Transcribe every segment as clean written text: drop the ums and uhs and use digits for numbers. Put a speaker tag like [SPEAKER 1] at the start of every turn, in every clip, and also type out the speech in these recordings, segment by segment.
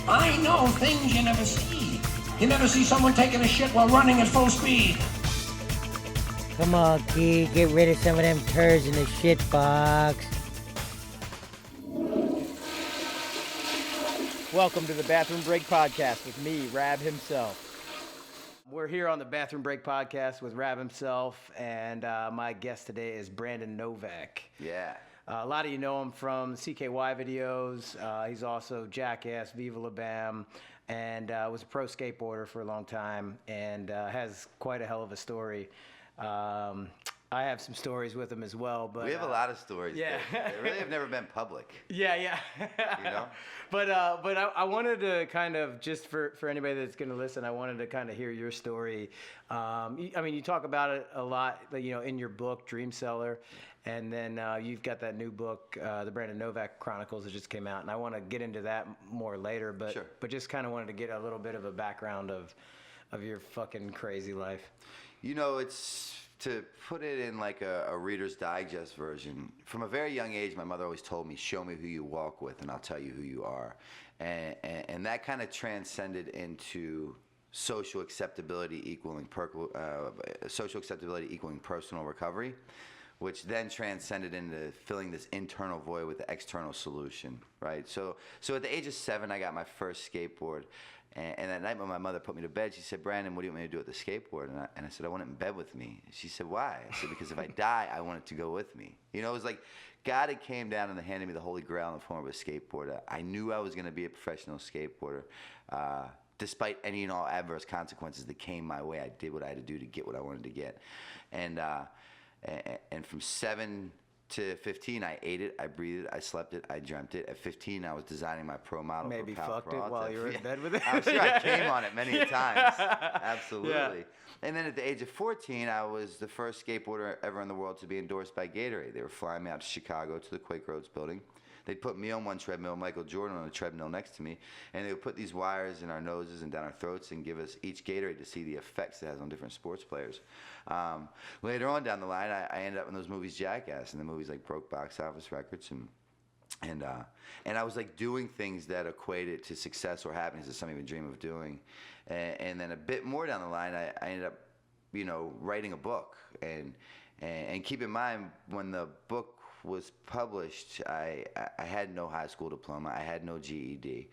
[SPEAKER 1] I know things you never see. You never see someone taking a shit while running at full speed.
[SPEAKER 2] Come on, Key, get rid of some of them turds in the shit box.
[SPEAKER 3] Welcome to the Bathroom Break Podcast with me, Rab himself. We're here on the Bathroom Break Podcast with Rab himself, and my guest today is Brandon Novak.
[SPEAKER 4] Yeah.
[SPEAKER 3] A lot of you know him from CKY videos. He's also Jackass, Viva La Bam, and was a pro skateboarder for a long time, and has quite a hell of a story. I have some stories with him as well, but
[SPEAKER 4] we have a lot of stories.
[SPEAKER 3] Yeah,
[SPEAKER 4] that really have never been public.
[SPEAKER 3] Yeah.
[SPEAKER 4] You know.
[SPEAKER 3] But I wanted to kind of, just for anybody that's going to listen, I wanted to kind of hear your story. I mean, you talk about it a lot, you know, in your book, Dream Seller, and then you've got that new book, the Brandon Novak Chronicles, that just came out, and I want to get into that more later. But
[SPEAKER 4] Sure.
[SPEAKER 3] But just kind of wanted to get a little bit of a background of your fucking crazy life.
[SPEAKER 4] You know, it's to put it in like a Reader's Digest version. From a very young age, my mother always told me, "Show me who you walk with, and I'll tell you who you are," and that kind of transcended into social acceptability equaling personal recovery, which then transcended into filling this internal void with the external solution, right? So at the age of 7, I got my first skateboard. And that night when my mother put me to bed, she said, "Brandon, what do you want me to do with the skateboard?" And I said, "I want it in bed with me." She said, "Why?" I said, "Because if I die, I want it to go with me." You know, it was like God had came down and handed me the Holy Grail in the form of a skateboard. I knew I was going to be a professional skateboarder. Despite any and all adverse consequences that came my way, I did what I had to do to get what I wanted to get. And from 7 to 15, I ate it, I breathed it, I slept it, I dreamt it. At 15, I was designing my pro model.
[SPEAKER 3] Maybe
[SPEAKER 4] for Pal
[SPEAKER 3] fucked it
[SPEAKER 4] Peralta.
[SPEAKER 3] while you were in bed with it.
[SPEAKER 4] I'm sure I came on it many times. Absolutely.
[SPEAKER 3] Yeah.
[SPEAKER 4] And then at the age of 14, I was the first skateboarder ever in the world to be endorsed by Gatorade. They were flying me out to Chicago to the Quake Roads building. They'd put me on one treadmill, Michael Jordan on a treadmill next to me, and they would put these wires in our noses and down our throats and give us each Gatorade to see the effects it has on different sports players. Later on down the line, I ended up in those movies Jackass, and the movies like broke box office records, and I was like doing things that equated to success or happiness that some even dream of doing. And then a bit more down the line, I ended up, you know, writing a book. And keep in mind, when the book was published, I had no high school diploma, I had no GED.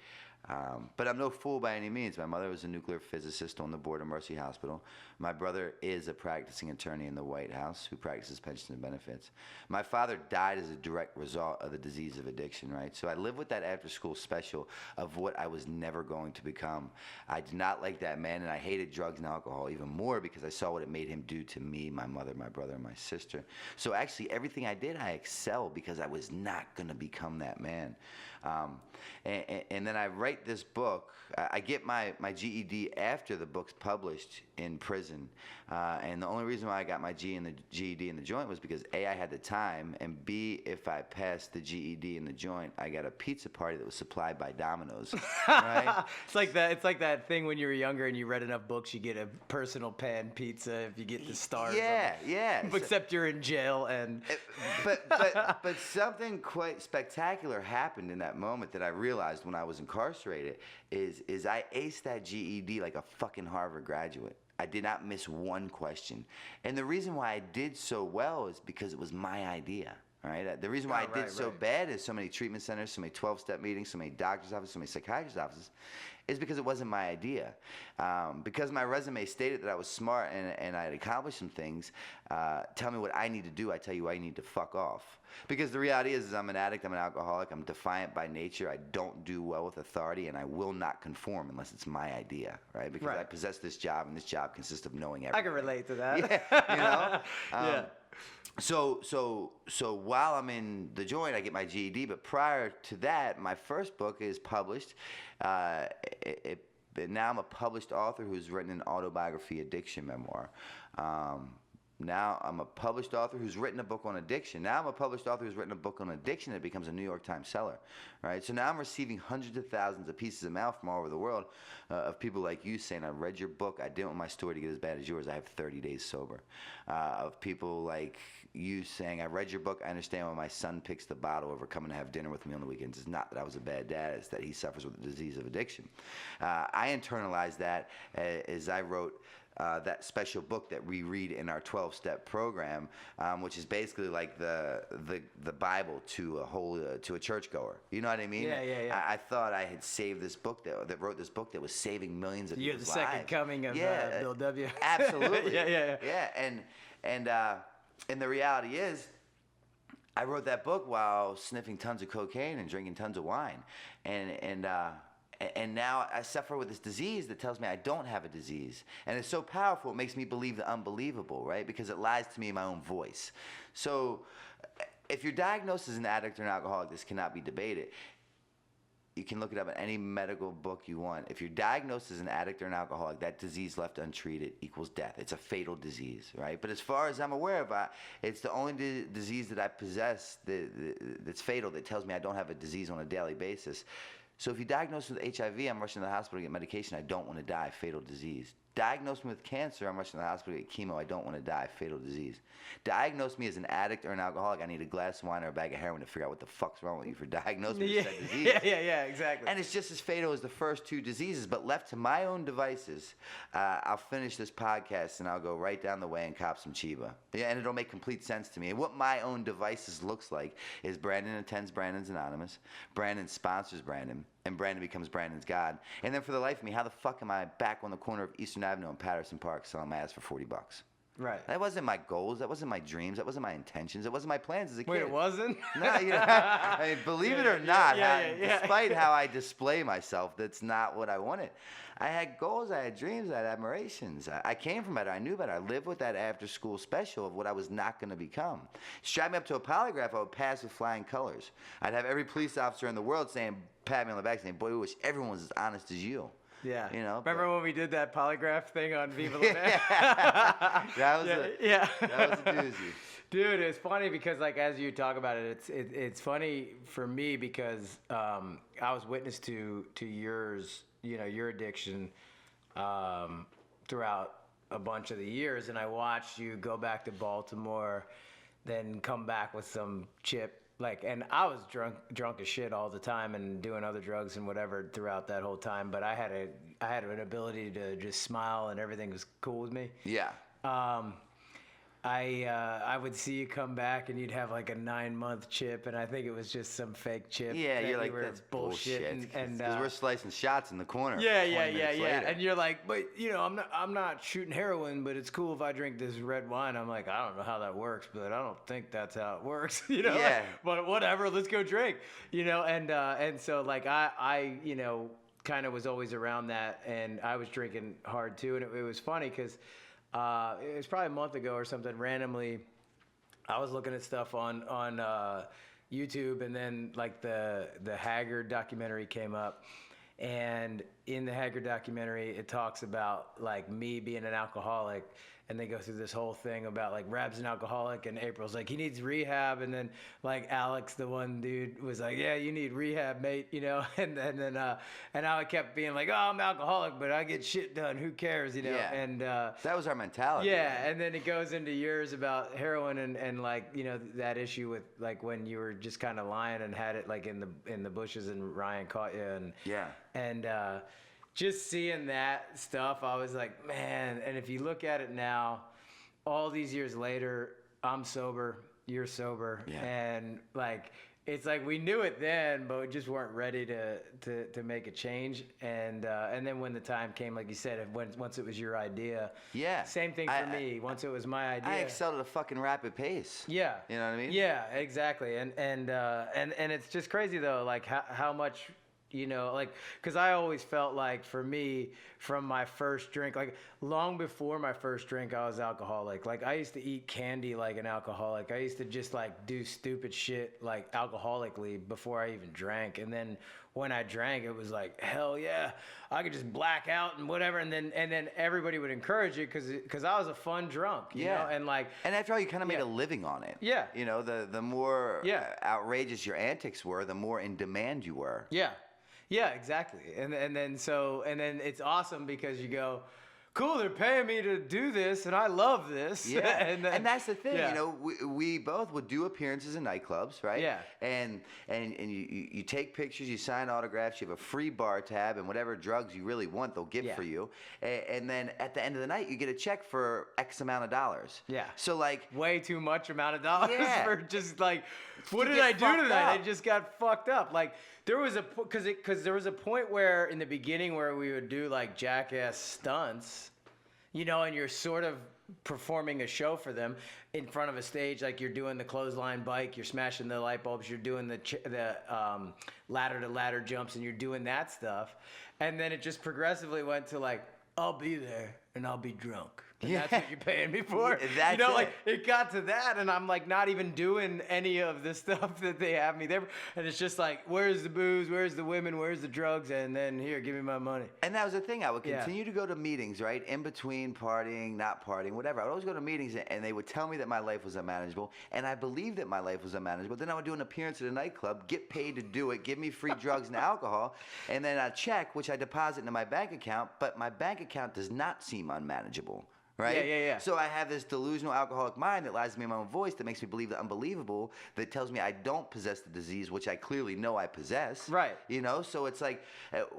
[SPEAKER 4] But I'm no fool by any means. My mother was a nuclear physicist on the board of Mercy Hospital. My brother is a practicing attorney in the White House who practices pensions and benefits. My father died as a direct result of the disease of addiction, right? So I lived with that after-school special of what I was never going to become. I did not like that man, and I hated drugs and alcohol even more because I saw what it made him do to me, my mother, my brother, and my sister. So actually, everything I did, I excelled because I was not going to become that man. And then I write this book. I get my GED after the book's published in prison. And the only reason why I got my GED in the joint was because A, I had the time, and B, if I passed the GED in the joint, I got a pizza party that was supplied by Domino's. Right?
[SPEAKER 3] It's like that thing when you were younger and you read enough books, you get a personal pan pizza if you get the stars.
[SPEAKER 4] Yeah.
[SPEAKER 3] Except you're in jail and.
[SPEAKER 4] But something quite spectacular happened in that moment that I realized when I was incarcerated is I aced that GED like a fucking Harvard graduate. I did not miss one question. And the reason why I did so well is because it was my idea. Right? The reason why I did so bad is so many treatment centers, so many 12-step meetings, so many doctor's offices, so many psychiatrist offices, is because it wasn't my idea. Because my resume stated that I was smart and I had accomplished some things, tell me what I need to do, I tell you I need to fuck off. Because the reality is I'm an addict, I'm an alcoholic, I'm defiant by nature, I don't do well with authority, and I will not conform unless it's my idea, right? Because I possess this job, and this job consists of knowing everything.
[SPEAKER 3] I can relate to that.
[SPEAKER 4] Yeah, you know?
[SPEAKER 3] Yeah.
[SPEAKER 4] So while I'm in the joint, I get my GED. But prior to that, my first book is published. Now I'm a published author who's written an autobiography addiction memoir. Now I'm a published author who's written a book on addiction. Now I'm a published author who's written a book on addiction that becomes a New York Times seller, right? So now I'm receiving hundreds of thousands of pieces of mail from all over the world of people like you saying, I read your book, I didn't want my story to get as bad as yours, I have 30 days sober. Of people like you saying, I read your book, I understand why my son picks the bottle over coming to have dinner with me on the weekends. It's not that I was a bad dad, it's that he suffers with the disease of addiction. I internalized that as I wrote that special book that we read in our 12-step program, which is basically like the Bible to a churchgoer. You know what I mean?
[SPEAKER 3] Yeah.
[SPEAKER 4] I thought I had saved this book that wrote this book that was saving millions of
[SPEAKER 3] You're
[SPEAKER 4] people's
[SPEAKER 3] the second
[SPEAKER 4] lives.
[SPEAKER 3] coming of Bill W.
[SPEAKER 4] Absolutely.
[SPEAKER 3] Yeah.
[SPEAKER 4] And the reality is, I wrote that book while sniffing tons of cocaine and drinking tons of wine, and now I suffer with this disease that tells me I don't have a disease. And it's so powerful, it makes me believe the unbelievable, right? Because it lies to me in my own voice. So if you're diagnosed as an addict or an alcoholic, this cannot be debated. You can look it up in any medical book you want. If you're diagnosed as an addict or an alcoholic, that disease left untreated equals death. It's a fatal disease, right? But as far as I'm aware of, it's the only disease that I possess that's fatal, that tells me I don't have a disease on a daily basis. So if you diagnose me with HIV, I'm rushing to the hospital to get medication. I don't want to die. Fatal disease. Diagnose me with cancer, I'm rushing to the hospital to get chemo. I don't want to die. Fatal disease. Diagnose me as an addict or an alcoholic. I need a glass of wine or a bag of heroin to figure out what the fuck's wrong with you for diagnosing me with that disease.
[SPEAKER 3] Yeah, exactly.
[SPEAKER 4] And it's just as fatal as the first two diseases. But left to my own devices, I'll finish this podcast and I'll go right down the way and cop some Chiba. Yeah, and it'll make complete sense to me. And what my own devices looks like is Brandon attends Brandon's Anonymous. Brandon sponsors Brandon. And Brandon becomes Brandon's God. And then for the life of me, how the fuck am I back on the corner of Eastern Avenue and Patterson Park selling my ass for $40?
[SPEAKER 3] Right.
[SPEAKER 4] That wasn't my goals. That wasn't my dreams. That wasn't my intentions. That wasn't my plans as a kid.
[SPEAKER 3] Wait, it wasn't?
[SPEAKER 4] No, I mean, believe it or not, despite how I display myself, that's not what I wanted. I had goals, I had dreams, I had admirations. I came from better, I knew better. I lived with that after-school special of what I was not going to become. Strap me up to a polygraph, I would pass with flying colors. I'd have every police officer in the world saying, pat me on the back saying, boy, we wish everyone was as honest as you.
[SPEAKER 3] Yeah.
[SPEAKER 4] You know,
[SPEAKER 3] remember when we did that polygraph thing on Viva La
[SPEAKER 4] That was a doozy.
[SPEAKER 3] Dude, it's funny because, like, as you talk about it, it's funny for me because I was witness to yours, your addiction throughout a bunch of the years, and I watched you go back to Baltimore, then come back with some chip. And I was drunk as shit all the time and doing other drugs and whatever throughout that whole time. But I had an ability to just smile and everything was cool with me.
[SPEAKER 4] Yeah.
[SPEAKER 3] I would see you come back and you'd have like a 9-month chip, and I think it was just some fake chip.
[SPEAKER 4] Yeah,
[SPEAKER 3] that
[SPEAKER 4] you're like,
[SPEAKER 3] were
[SPEAKER 4] that's bullshit.
[SPEAKER 3] And
[SPEAKER 4] because we're slicing shots in the corner.
[SPEAKER 3] Yeah.
[SPEAKER 4] Later.
[SPEAKER 3] And you're like, but I'm not shooting heroin, but it's cool if I drink this red wine. I'm like, I don't know how that works, but I don't think that's how it works.
[SPEAKER 4] Yeah.
[SPEAKER 3] But whatever, let's go drink. And so like I kind of was always around that, and I was drinking hard too, and it was funny because. It was probably a month ago or something. Randomly, I was looking at stuff on YouTube, and then like the Haggard documentary came up, and in the Haggard documentary, it talks about like me being an alcoholic, and they go through this whole thing about like Rab's an alcoholic, and April's like he needs rehab, and then like Alex, the one dude, was like, yeah, you need rehab, mate, and then I kept being like, oh, I'm alcoholic, but I get shit done, who cares,
[SPEAKER 4] Yeah.
[SPEAKER 3] and
[SPEAKER 4] that was our mentality.
[SPEAKER 3] yeah, and then it goes into years about heroin and like that issue with like when you were just kind of lying and had it like in the bushes and Ryan caught you and just seeing that stuff, I was like, man. And if you look at it now, all these years later, I'm sober, you're sober, and like it's like we knew it then, but we just weren't ready to make a change. And then when the time came, like you said, once it was your idea, same thing for me. Once it was my idea,
[SPEAKER 4] I excelled at a fucking rapid pace.
[SPEAKER 3] Yeah,
[SPEAKER 4] you know what I mean?
[SPEAKER 3] Yeah, exactly. And it's just crazy though, like how much You know, like, because I always felt like, for me, from my first drink, like, long before my first drink, I was alcoholic. Like, I used to eat candy like an alcoholic. I used to just, like, do stupid shit, like, alcoholically before I even drank. And then when I drank, it was like, hell yeah, I could just black out and whatever. And then everybody would encourage it because I was a fun drunk, you know? And, like...
[SPEAKER 4] And after all, you kind of made a living on it.
[SPEAKER 3] Yeah.
[SPEAKER 4] You know, the more outrageous your antics were, the more in demand you were.
[SPEAKER 3] Yeah. Yeah, exactly. And then it's awesome because you go, cool, they're paying me to do this, and I love this.
[SPEAKER 4] Yeah, and that's the thing.
[SPEAKER 3] Yeah.
[SPEAKER 4] You know, we both would do appearances in nightclubs, right?
[SPEAKER 3] Yeah.
[SPEAKER 4] And you take pictures, you sign autographs, you have a free bar tab, and whatever drugs you really want, they'll get for you. And then at the end of the night, you get a check for X amount of dollars.
[SPEAKER 3] Yeah.
[SPEAKER 4] So like
[SPEAKER 3] way too much amount of dollars for just like, what did
[SPEAKER 4] get
[SPEAKER 3] I do
[SPEAKER 4] fucked
[SPEAKER 3] tonight?
[SPEAKER 4] up.
[SPEAKER 3] I just got fucked up. Like there was because there was a point where in the beginning where we would do like jackass stunts, you know, and you're sort of performing a show for them in front of a stage, like you're doing the clothesline bike, you're smashing the light bulbs, you're doing the ladder to ladder jumps, and you're doing that stuff, and then it just progressively went to like, I'll be there and I'll be drunk. And that's what you're paying me for.
[SPEAKER 4] That's
[SPEAKER 3] you know,
[SPEAKER 4] it.
[SPEAKER 3] like it got to that, and I'm like not even doing any of the stuff that they have me there. And it's just like, where's the booze? Where's the women? Where's the drugs? And then here, give me my money.
[SPEAKER 4] And that was the thing. I would continue to go to meetings, right? In between partying, not partying, whatever. I would always go to meetings, and they would tell me that my life was unmanageable. And I believed that my life was unmanageable. Then I would do an appearance at a nightclub, get paid to do it, give me free drugs and alcohol, and then a check, which I deposit into my bank account. But my bank account does not seem unmanageable. Right?
[SPEAKER 3] Yeah.
[SPEAKER 4] So I have this delusional alcoholic mind that lies to me in my own voice that makes me believe the unbelievable, that tells me I don't possess the disease, which I clearly know I possess.
[SPEAKER 3] Right.
[SPEAKER 4] You know? So it's like,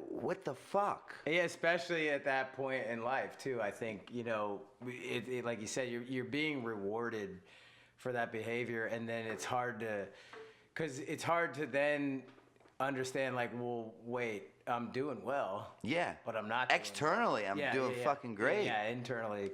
[SPEAKER 4] what the fuck?
[SPEAKER 3] Yeah, especially at that point in life, too. I think, you know, it like you said, you're being rewarded for that behavior, and then it's hard to then understand, like, well, wait, I'm doing well.
[SPEAKER 4] Yeah.
[SPEAKER 3] But I'm not doing
[SPEAKER 4] externally,
[SPEAKER 3] well.
[SPEAKER 4] I'm doing fucking great.
[SPEAKER 3] Yeah, internally.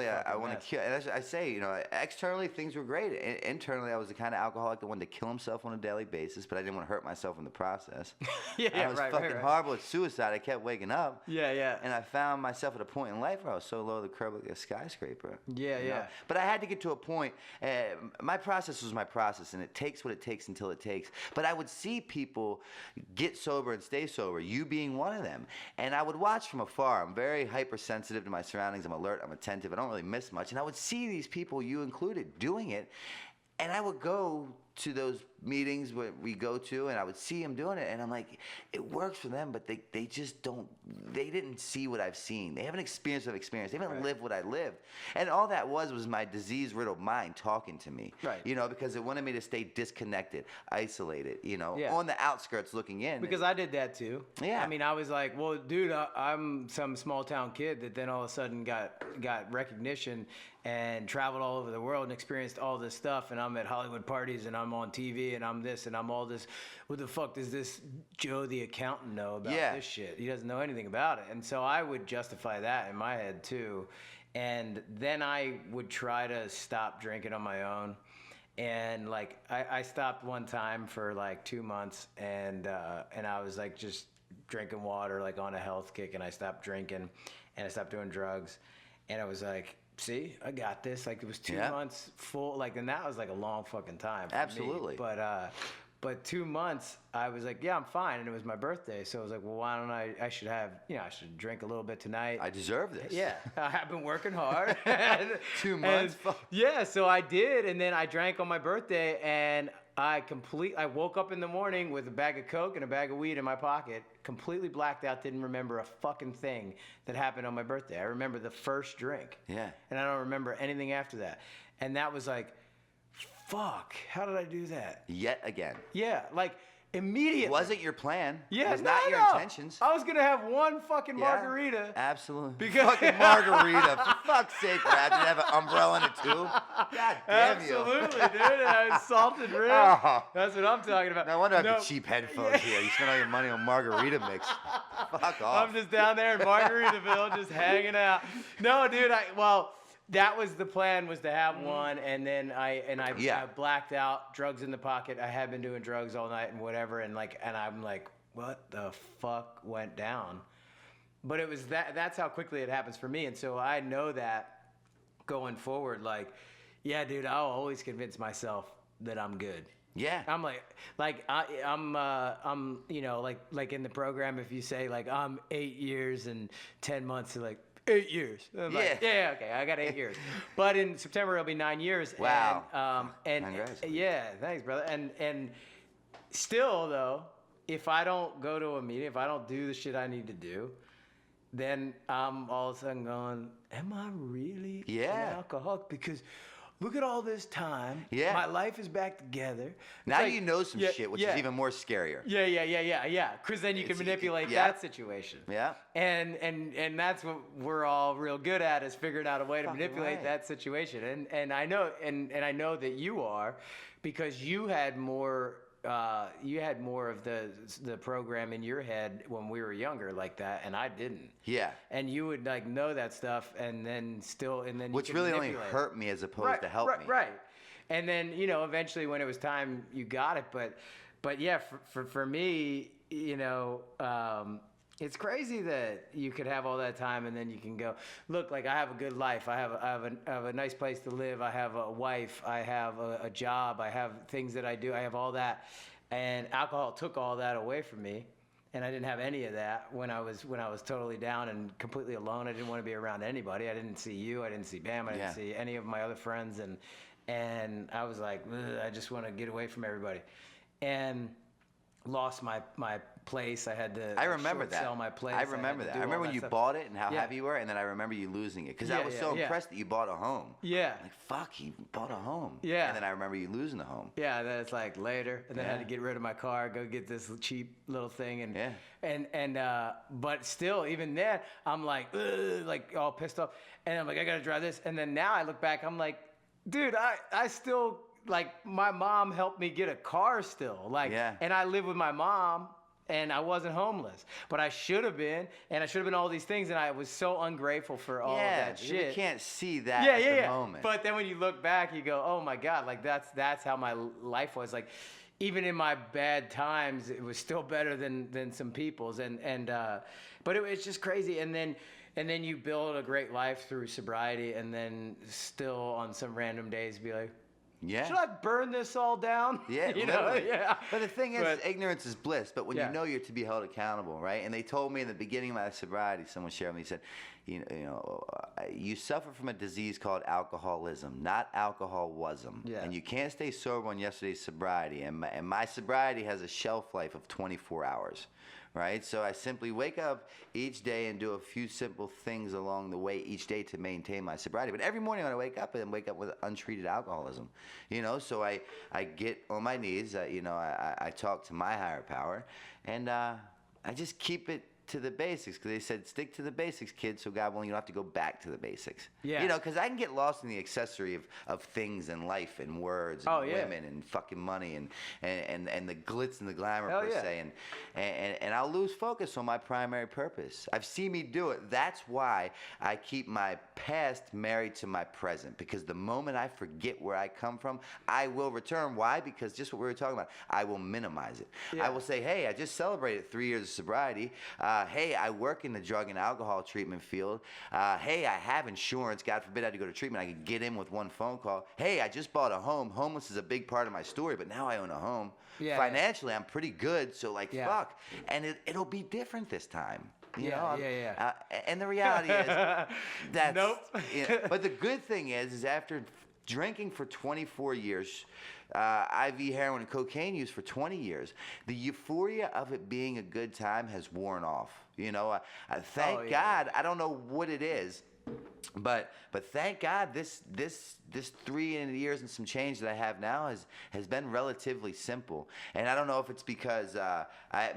[SPEAKER 4] I want to kill. And I say, you know, externally things were great. Internally, I was the kind of alcoholic that wanted to kill himself on a daily basis, but I didn't want to hurt myself in the process. I was fucking horrible at suicide. I kept waking up.
[SPEAKER 3] Yeah.
[SPEAKER 4] And I found myself at a point in life where I was so low the curb like a skyscraper.
[SPEAKER 3] Yeah.
[SPEAKER 4] Know? But I had to get to a point. My process was my process, and it takes what it takes until it takes. But I would see people get sober and stay sober. You being one of them. And I would watch from afar. I'm very hypersensitive to my surroundings. I'm alert. I'm attentive. I don't really miss much. And I would see these people, you included, doing it. And I would go to those meetings where we go to, and I would see them doing it, and I'm like, it works for them, but they just don't, they didn't see what I've seen. They haven't experienced what I've experienced. They haven't lived what I lived. And all that was my disease-riddled mind talking to me. Right. You know, because it wanted me to stay disconnected, isolated, you know, on the outskirts looking in.
[SPEAKER 3] Because I did that too.
[SPEAKER 4] Yeah.
[SPEAKER 3] I mean, I was like, well, dude, I'm some small-town kid that then all of a sudden got recognition and traveled all over the world and experienced all this stuff, and I'm at Hollywood parties, and I'm on TV, and I'm this, and I'm all this. What the fuck does this Joe the accountant know about this shit? He doesn't know anything about it. And so I would justify that in my head too. And then I would try to stop drinking on my own. And like I stopped one time for like 2 months, and I was like just drinking water, like on a health kick, and I stopped drinking, and I stopped doing drugs, and I was like, see, I got this. Like it was 2 months full, like, and that was like a long fucking time.
[SPEAKER 4] Absolutely.
[SPEAKER 3] Me. But 2 months, I was like, yeah, I'm fine. And it was my birthday. So I was like, well, why don't I should have, I should drink a little bit tonight.
[SPEAKER 4] I deserve this.
[SPEAKER 3] Yeah. I have been working hard.
[SPEAKER 4] 2 months?
[SPEAKER 3] Yeah. So I did. And then I drank on my birthday, and I woke up in the morning with a bag of Coke and a bag of weed in my pocket, completely blacked out, didn't remember a fucking thing that happened on my birthday. I remember the first drink.
[SPEAKER 4] Yeah.
[SPEAKER 3] And I don't remember anything after that. And that was like, fuck, how did I do that?
[SPEAKER 4] Yet again.
[SPEAKER 3] Yeah, like immediately.
[SPEAKER 4] It wasn't your plan.
[SPEAKER 3] Yeah,
[SPEAKER 4] it was not your intentions.
[SPEAKER 3] I was going to have one fucking margarita.
[SPEAKER 4] Absolutely.
[SPEAKER 3] Because
[SPEAKER 4] fucking margarita. For fuck's sake, Brad. Did you have an umbrella in it too? God damn you.
[SPEAKER 3] Absolutely, dude. And I was salted rim. Oh. That's what I'm talking about.
[SPEAKER 4] No wonder I have the cheap headphones here. You spent all your money on margarita mix. Fuck off.
[SPEAKER 3] I'm just down there in Margaritaville just hanging out. No, dude, that was the plan, was to have one, and then I blacked out, drugs in the pocket. I had been doing drugs all night and whatever, and I'm like, what the fuck went down? But it was that's how quickly it happens for me. And so I know that going forward, like, yeah, dude, I'll always convince myself that I'm good.
[SPEAKER 4] Yeah.
[SPEAKER 3] I'm I'm you know, like in the program, if you say like I'm 8 years and 10 months, you're like 8 years. I'm like, yeah, okay, I got 8 years. But in September it'll be 9 years.
[SPEAKER 4] Wow.
[SPEAKER 3] And
[SPEAKER 4] Congratulations.
[SPEAKER 3] yeah, thanks, brother. And still though, if I don't go to a meeting, if I don't do the shit I need to do, then I'm all of a sudden going, am I really an alcoholic? Because look at all this time.
[SPEAKER 4] Yeah.
[SPEAKER 3] My life is back together.
[SPEAKER 4] Now you know some shit, which is even more scarier.
[SPEAKER 3] Yeah. Because then you can manipulate that situation.
[SPEAKER 4] Yeah.
[SPEAKER 3] And that's what we're all real good at, is figuring out a way to manipulate that situation. And I know I know that you are, because you had more of the program in your head when we were younger like that, and I didn't.
[SPEAKER 4] Yeah.
[SPEAKER 3] And you would like know that stuff, and then
[SPEAKER 4] which really only hurt me as opposed to help me.
[SPEAKER 3] Right. And then, you know, eventually when it was time, you got it. But yeah, for me, you know, it's crazy that you could have all that time and then you can go, look, like I have a good life. I have a nice place to live. I have a wife. I have a job. I have things that I do. I have all that. And alcohol took all that away from me. And I didn't have any of that when I was totally down and completely alone. I didn't want to be around anybody. I didn't see you. I didn't see Bam. I didn't see any of my other friends. And I was like, I just want to get away from everybody. And lost my place. I had to sell my place.
[SPEAKER 4] I remember that. I remember when you bought it and how happy you were, and then I remember you losing it. Because I was so impressed that you bought a home.
[SPEAKER 3] Yeah.
[SPEAKER 4] Like, fuck, he bought a home.
[SPEAKER 3] Yeah.
[SPEAKER 4] And then I remember you losing the home.
[SPEAKER 3] Yeah, and then it's like later. And then I had to get rid of my car, go get this cheap little thing. But still, even then, I'm like all pissed off. And I'm like, I got to drive this. And then now I look back, I'm like, dude, I still... Like, my mom helped me get a car still. And I live with my mom, and I wasn't homeless. But I should have been, and I should have been all these things, and I was so ungrateful for all of that shit.
[SPEAKER 4] You can't see that at the moment.
[SPEAKER 3] But then when you look back, you go, oh my God, like that's how my life was. Like, even in my bad times, it was still better than some people's. But it's just crazy. And then you build a great life through sobriety, and then still on some random days be like, should I burn this all down?
[SPEAKER 4] Yeah,
[SPEAKER 3] you know? Yeah.
[SPEAKER 4] But the thing is, ignorance is bliss. But when you know you're to be held accountable, right? And they told me in the beginning of my sobriety, someone shared with me, he said, you suffer from a disease called alcoholism, not alcoholism. Yeah. And you can't stay sober on yesterday's sobriety. And my sobriety has a shelf life of 24 hours. Right? So I simply wake up each day and do a few simple things along the way each day to maintain my sobriety. But every morning when I wake up with untreated alcoholism, you know, so I get on my knees, I talk to my higher power, and I just keep it to the basics, because they said stick to the basics, kids, so God willing you don't have to go back to the basics. Yeah. You know, because I can get lost in the accessory of things and life and words and women and fucking money and the glitz and the glamour se, and I'll lose focus on my primary purpose. I've seen me do it. That's why I keep my past married to my present, because the moment I forget where I come from, I will return. Why? Because just what we were talking about, I will minimize it. I will say, hey, I just celebrated 3 years of sobriety. Hey, I work in the drug and alcohol treatment field. Hey, I have insurance. God forbid I had to go to treatment. I could get in with one phone call. Hey, I just bought a home. Homeless is a big part of my story, but now I own a home. Financially, I'm pretty good, so fuck. And it'll be different this time. You know? And the reality is that's...
[SPEAKER 3] Nope.
[SPEAKER 4] But the good thing is after drinking for 24 years... IV heroin and cocaine use for 20 years. The euphoria of it being a good time has worn off. You know, thank God. I don't know what it is, but thank God this 3 years and some change that I have now has been relatively simple. And I don't know if it's because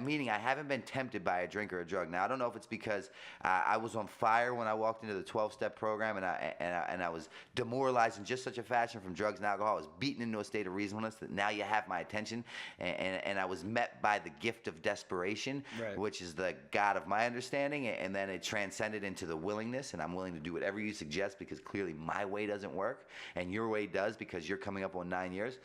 [SPEAKER 4] meaning I haven't been tempted by a drink or a drug. Now I don't know if it's because I was on fire when I walked into the 12-step program and I was demoralized in just such a fashion from drugs and alcohol. I was beaten into a state of reasonableness that now you have my attention, and I was met by the gift of desperation, which is the God of my understanding, and then it transcended into the willingness, and I'm willing to do whatever you suggest because clearly my way doesn't work and your way does because you're coming up on 9 years.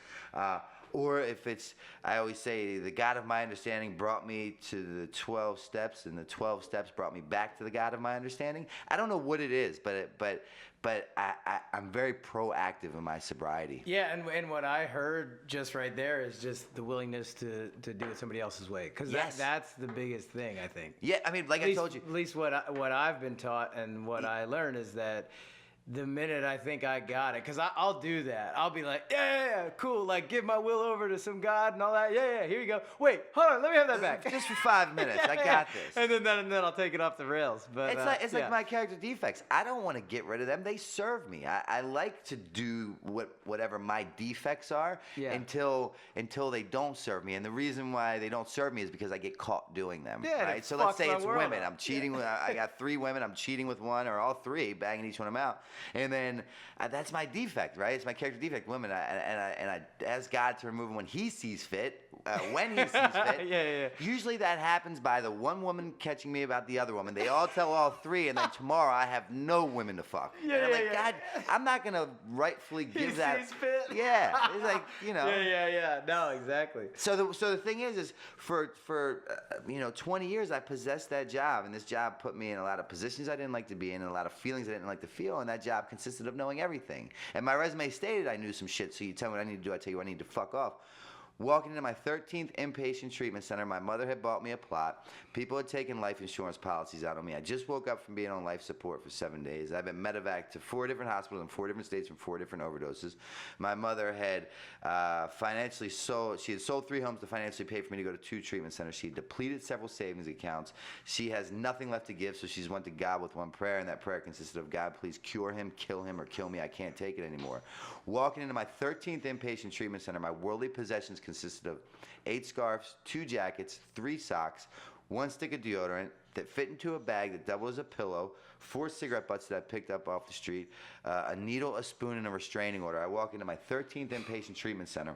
[SPEAKER 4] Or if it's, I always say, the God of my understanding brought me to the 12 steps, and the 12 steps brought me back to the God of my understanding. I don't know what it is, but I'm very proactive in my sobriety.
[SPEAKER 3] Yeah, and what I heard just right there is just the willingness to do it somebody else's way, because
[SPEAKER 4] Yes.
[SPEAKER 3] that's the biggest thing, I think.
[SPEAKER 4] Yeah, I mean, like I told you.
[SPEAKER 3] At least what I've been taught and what I learned is that the minute I think I got it, because I'll do that. I'll be like, yeah, cool, like give my will over to some God and all that. Yeah, here you go. Wait, hold on, let me have that back.
[SPEAKER 4] Just for 5 minutes, I got this.
[SPEAKER 3] And then I'll take it off the rails. But
[SPEAKER 4] It's like my character defects. I don't want to get rid of them. They serve me. I like to do whatever my defects are until they don't serve me. And the reason why they don't serve me is because I get caught doing them.
[SPEAKER 3] Yeah,
[SPEAKER 4] right. So let's say it's women. I'm cheating with. I got 3 women. I'm cheating with one or all 3, banging each one of them out. And then that's my defect, right? It's my character defect. Women, I ask God to remove them when He sees fit. When He sees fit.
[SPEAKER 3] Yeah.
[SPEAKER 4] Usually that happens by the one woman catching me about the other woman. They all tell all 3, and then tomorrow I have no women to fuck. And I'm like, God, I'm not gonna rightfully give that.
[SPEAKER 3] He sees fit.
[SPEAKER 4] Yeah, it's like, you know.
[SPEAKER 3] Yeah. No, exactly.
[SPEAKER 4] So the thing is for 20 years I possessed that job, and this job put me in a lot of positions I didn't like to be in, and a lot of feelings I didn't like to feel, and that job consisted of knowing everything. And my resume stated I knew some shit, so you tell me what I need to do, I tell you what I need to fuck off. Walking into my 13th inpatient treatment center, my mother had bought me a plot. People had taken life insurance policies out on me. I just woke up from being on life support for 7 days. I've been medevac to 4 different hospitals in 4 different states from 4 different overdoses. My mother had she had sold 3 homes to financially pay for me to go to 2 treatment centers. She had depleted several savings accounts. She has nothing left to give, so she's went to God with one prayer, and that prayer consisted of, God, please cure him, or kill me. I can't take it anymore. Walking into my 13th inpatient treatment center, my worldly possessions consisted of 8 scarves, 2 jackets, 3 socks, 1 stick of deodorant that fit into a bag that doubled as a pillow, 4 cigarette butts that I picked up off the street, a needle, a spoon, and a restraining order. I walk into my 13th inpatient treatment center.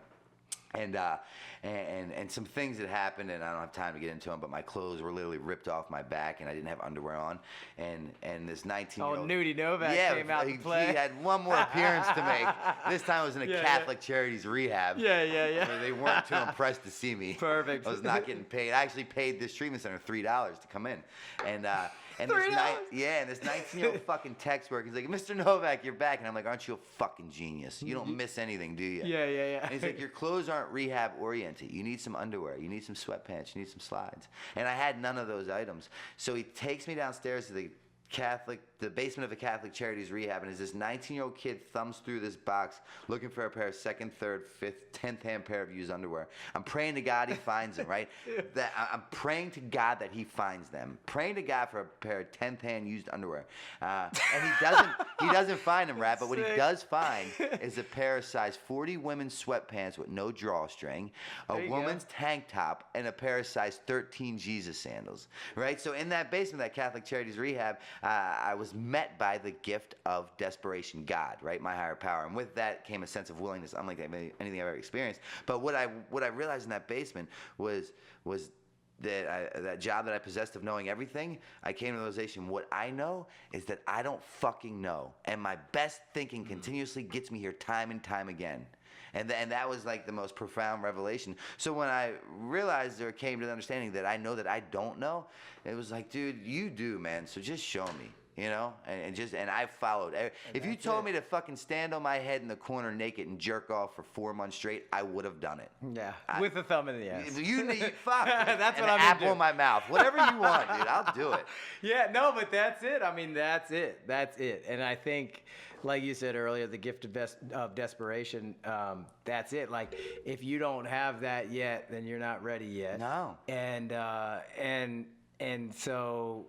[SPEAKER 4] And some things that happened, and I don't have time to get into them, but my clothes were literally ripped off my back, and I didn't have underwear on. And this 19-year-old...
[SPEAKER 3] Oh, Nudie Novak came out to play.
[SPEAKER 4] He had one more appearance to make. This time it was in a Catholic Charities rehab.
[SPEAKER 3] Yeah.
[SPEAKER 4] Where they weren't too impressed to see me.
[SPEAKER 3] Perfect.
[SPEAKER 4] I was not getting paid. I actually paid this treatment center $3 to come in. And this this 19-year-old fucking text worker, he's like, Mr. Novak, you're back. And I'm like, aren't you a fucking genius? You don't miss anything, do you?
[SPEAKER 3] Yeah.
[SPEAKER 4] And he's like, your clothes aren't rehab oriented. You need some underwear. You need some sweatpants. You need some slides. And I had none of those items. So he takes me downstairs to the basement of the Catholic Charities rehab, and as this 19-year-old kid thumbs through this box looking for a pair of 2nd, 3rd, 5th, 10th hand pair of used underwear. I'm praying to God he finds them, right? I'm praying to God that he finds them. Praying to God for a pair of 10th hand used underwear. And he doesn't find them, right? But what he does find is a pair of size 40 women's sweatpants with no drawstring, a woman's tank top, and a pair of size 13 Jesus sandals, right? So in that basement, that Catholic Charities rehab, I was met by the gift of desperation, God, right? My higher power. And with that came a sense of willingness unlike anything I've ever experienced. But what I realized in that basement was that job that I possessed of knowing everything. I came to the realization, what I know is that I don't fucking know. And my best thinking continuously gets me here time and time again. And that was like the most profound revelation. So when I realized or came to the understanding that I know that I don't know, it was like, dude, you do, man. So just show me, you know? And I followed. If you told me to fucking stand on my head in the corner naked and jerk off for 4 months straight, I would have done it.
[SPEAKER 3] Yeah, with a thumb in the ass.
[SPEAKER 4] You fuck.
[SPEAKER 3] That's what
[SPEAKER 4] I'm
[SPEAKER 3] I'm
[SPEAKER 4] apple in my mouth. Whatever you want, dude. I'll do it.
[SPEAKER 3] Yeah, no, but that's it. I mean, that's it. And I think, like you said earlier, the gift of desperation, that's it. Like, if you don't have that yet, then you're not ready yet.
[SPEAKER 4] No.
[SPEAKER 3] And so,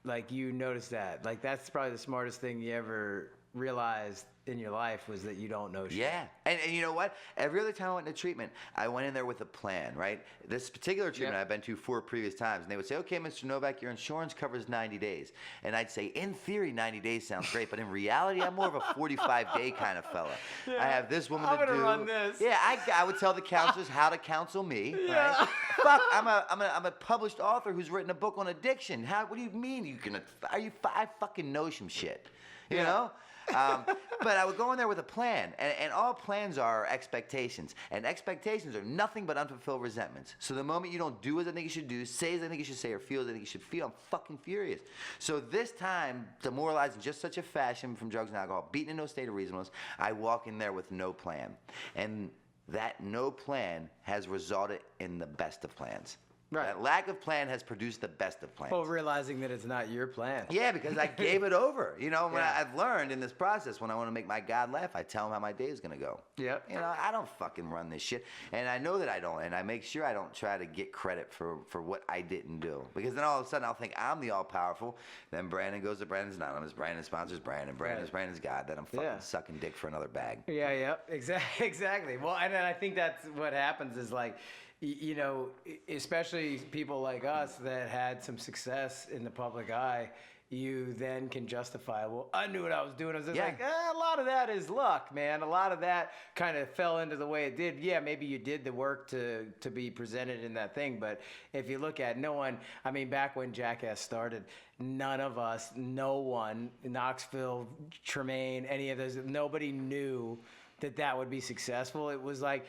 [SPEAKER 3] like, you notice that. Like, that's probably the smartest thing you ever realized in your life was that you don't know shit.
[SPEAKER 4] Yeah. And you know what? Every other time I went into treatment, I went in there with a plan, right? This particular treatment I've been to 4 previous times, and they would say, okay, Mr. Novak, your insurance covers 90 days. And I'd say, in theory, 90 days sounds great, but in reality, I'm more of a 45-day kind of fella. I have this woman to do.
[SPEAKER 3] I'm going to run this.
[SPEAKER 4] Yeah, I would tell the counselors how to counsel me, right? Fuck, I'm a published author who's written a book on addiction. What do you mean I fucking know some shit, you know? But I would go in there with a plan, and all plans are expectations, and expectations are nothing but unfulfilled resentments. So the moment you don't do as I think you should do, say as I think you should say, or feel as I think you should feel, I'm fucking furious. So this time, demoralized in just such a fashion from drugs and alcohol, beaten in no state of reasonableness, I walk in there with no plan. And that no plan has resulted in the best of plans.
[SPEAKER 3] Right.
[SPEAKER 4] That lack of plan has produced the best of plans.
[SPEAKER 3] Well, realizing that it's not your plan.
[SPEAKER 4] Yeah, because I gave it over. You know, when
[SPEAKER 3] Yeah.
[SPEAKER 4] I've learned in this process, when I want to make my God laugh, I tell him how my day is going to go.
[SPEAKER 3] Yep.
[SPEAKER 4] You know, I don't fucking run this shit. And I know that I don't. And I make sure I don't try to get credit for what I didn't do. Because then all of a sudden I'll think I'm the all-powerful. Then Brandon goes to Brandon's Anonymous. Brandon sponsors Brandon. Brandon's
[SPEAKER 3] Right.
[SPEAKER 4] Brandon's God. Then I'm fucking sucking dick for another bag.
[SPEAKER 3] Yeah, exactly. Well, and then I think that's what happens is like, you know, especially people like us that had some success in the public eye, you then can justify, well, I knew what I was doing. I was just like, a lot of that is luck, man. A lot of that kind of fell into the way it did. Yeah, maybe you did the work to be presented in that thing. But if you look at no one, I mean, back when Jackass started, none of us, no one, Knoxville, Tremaine, any of those, nobody knew that would be successful. It was like,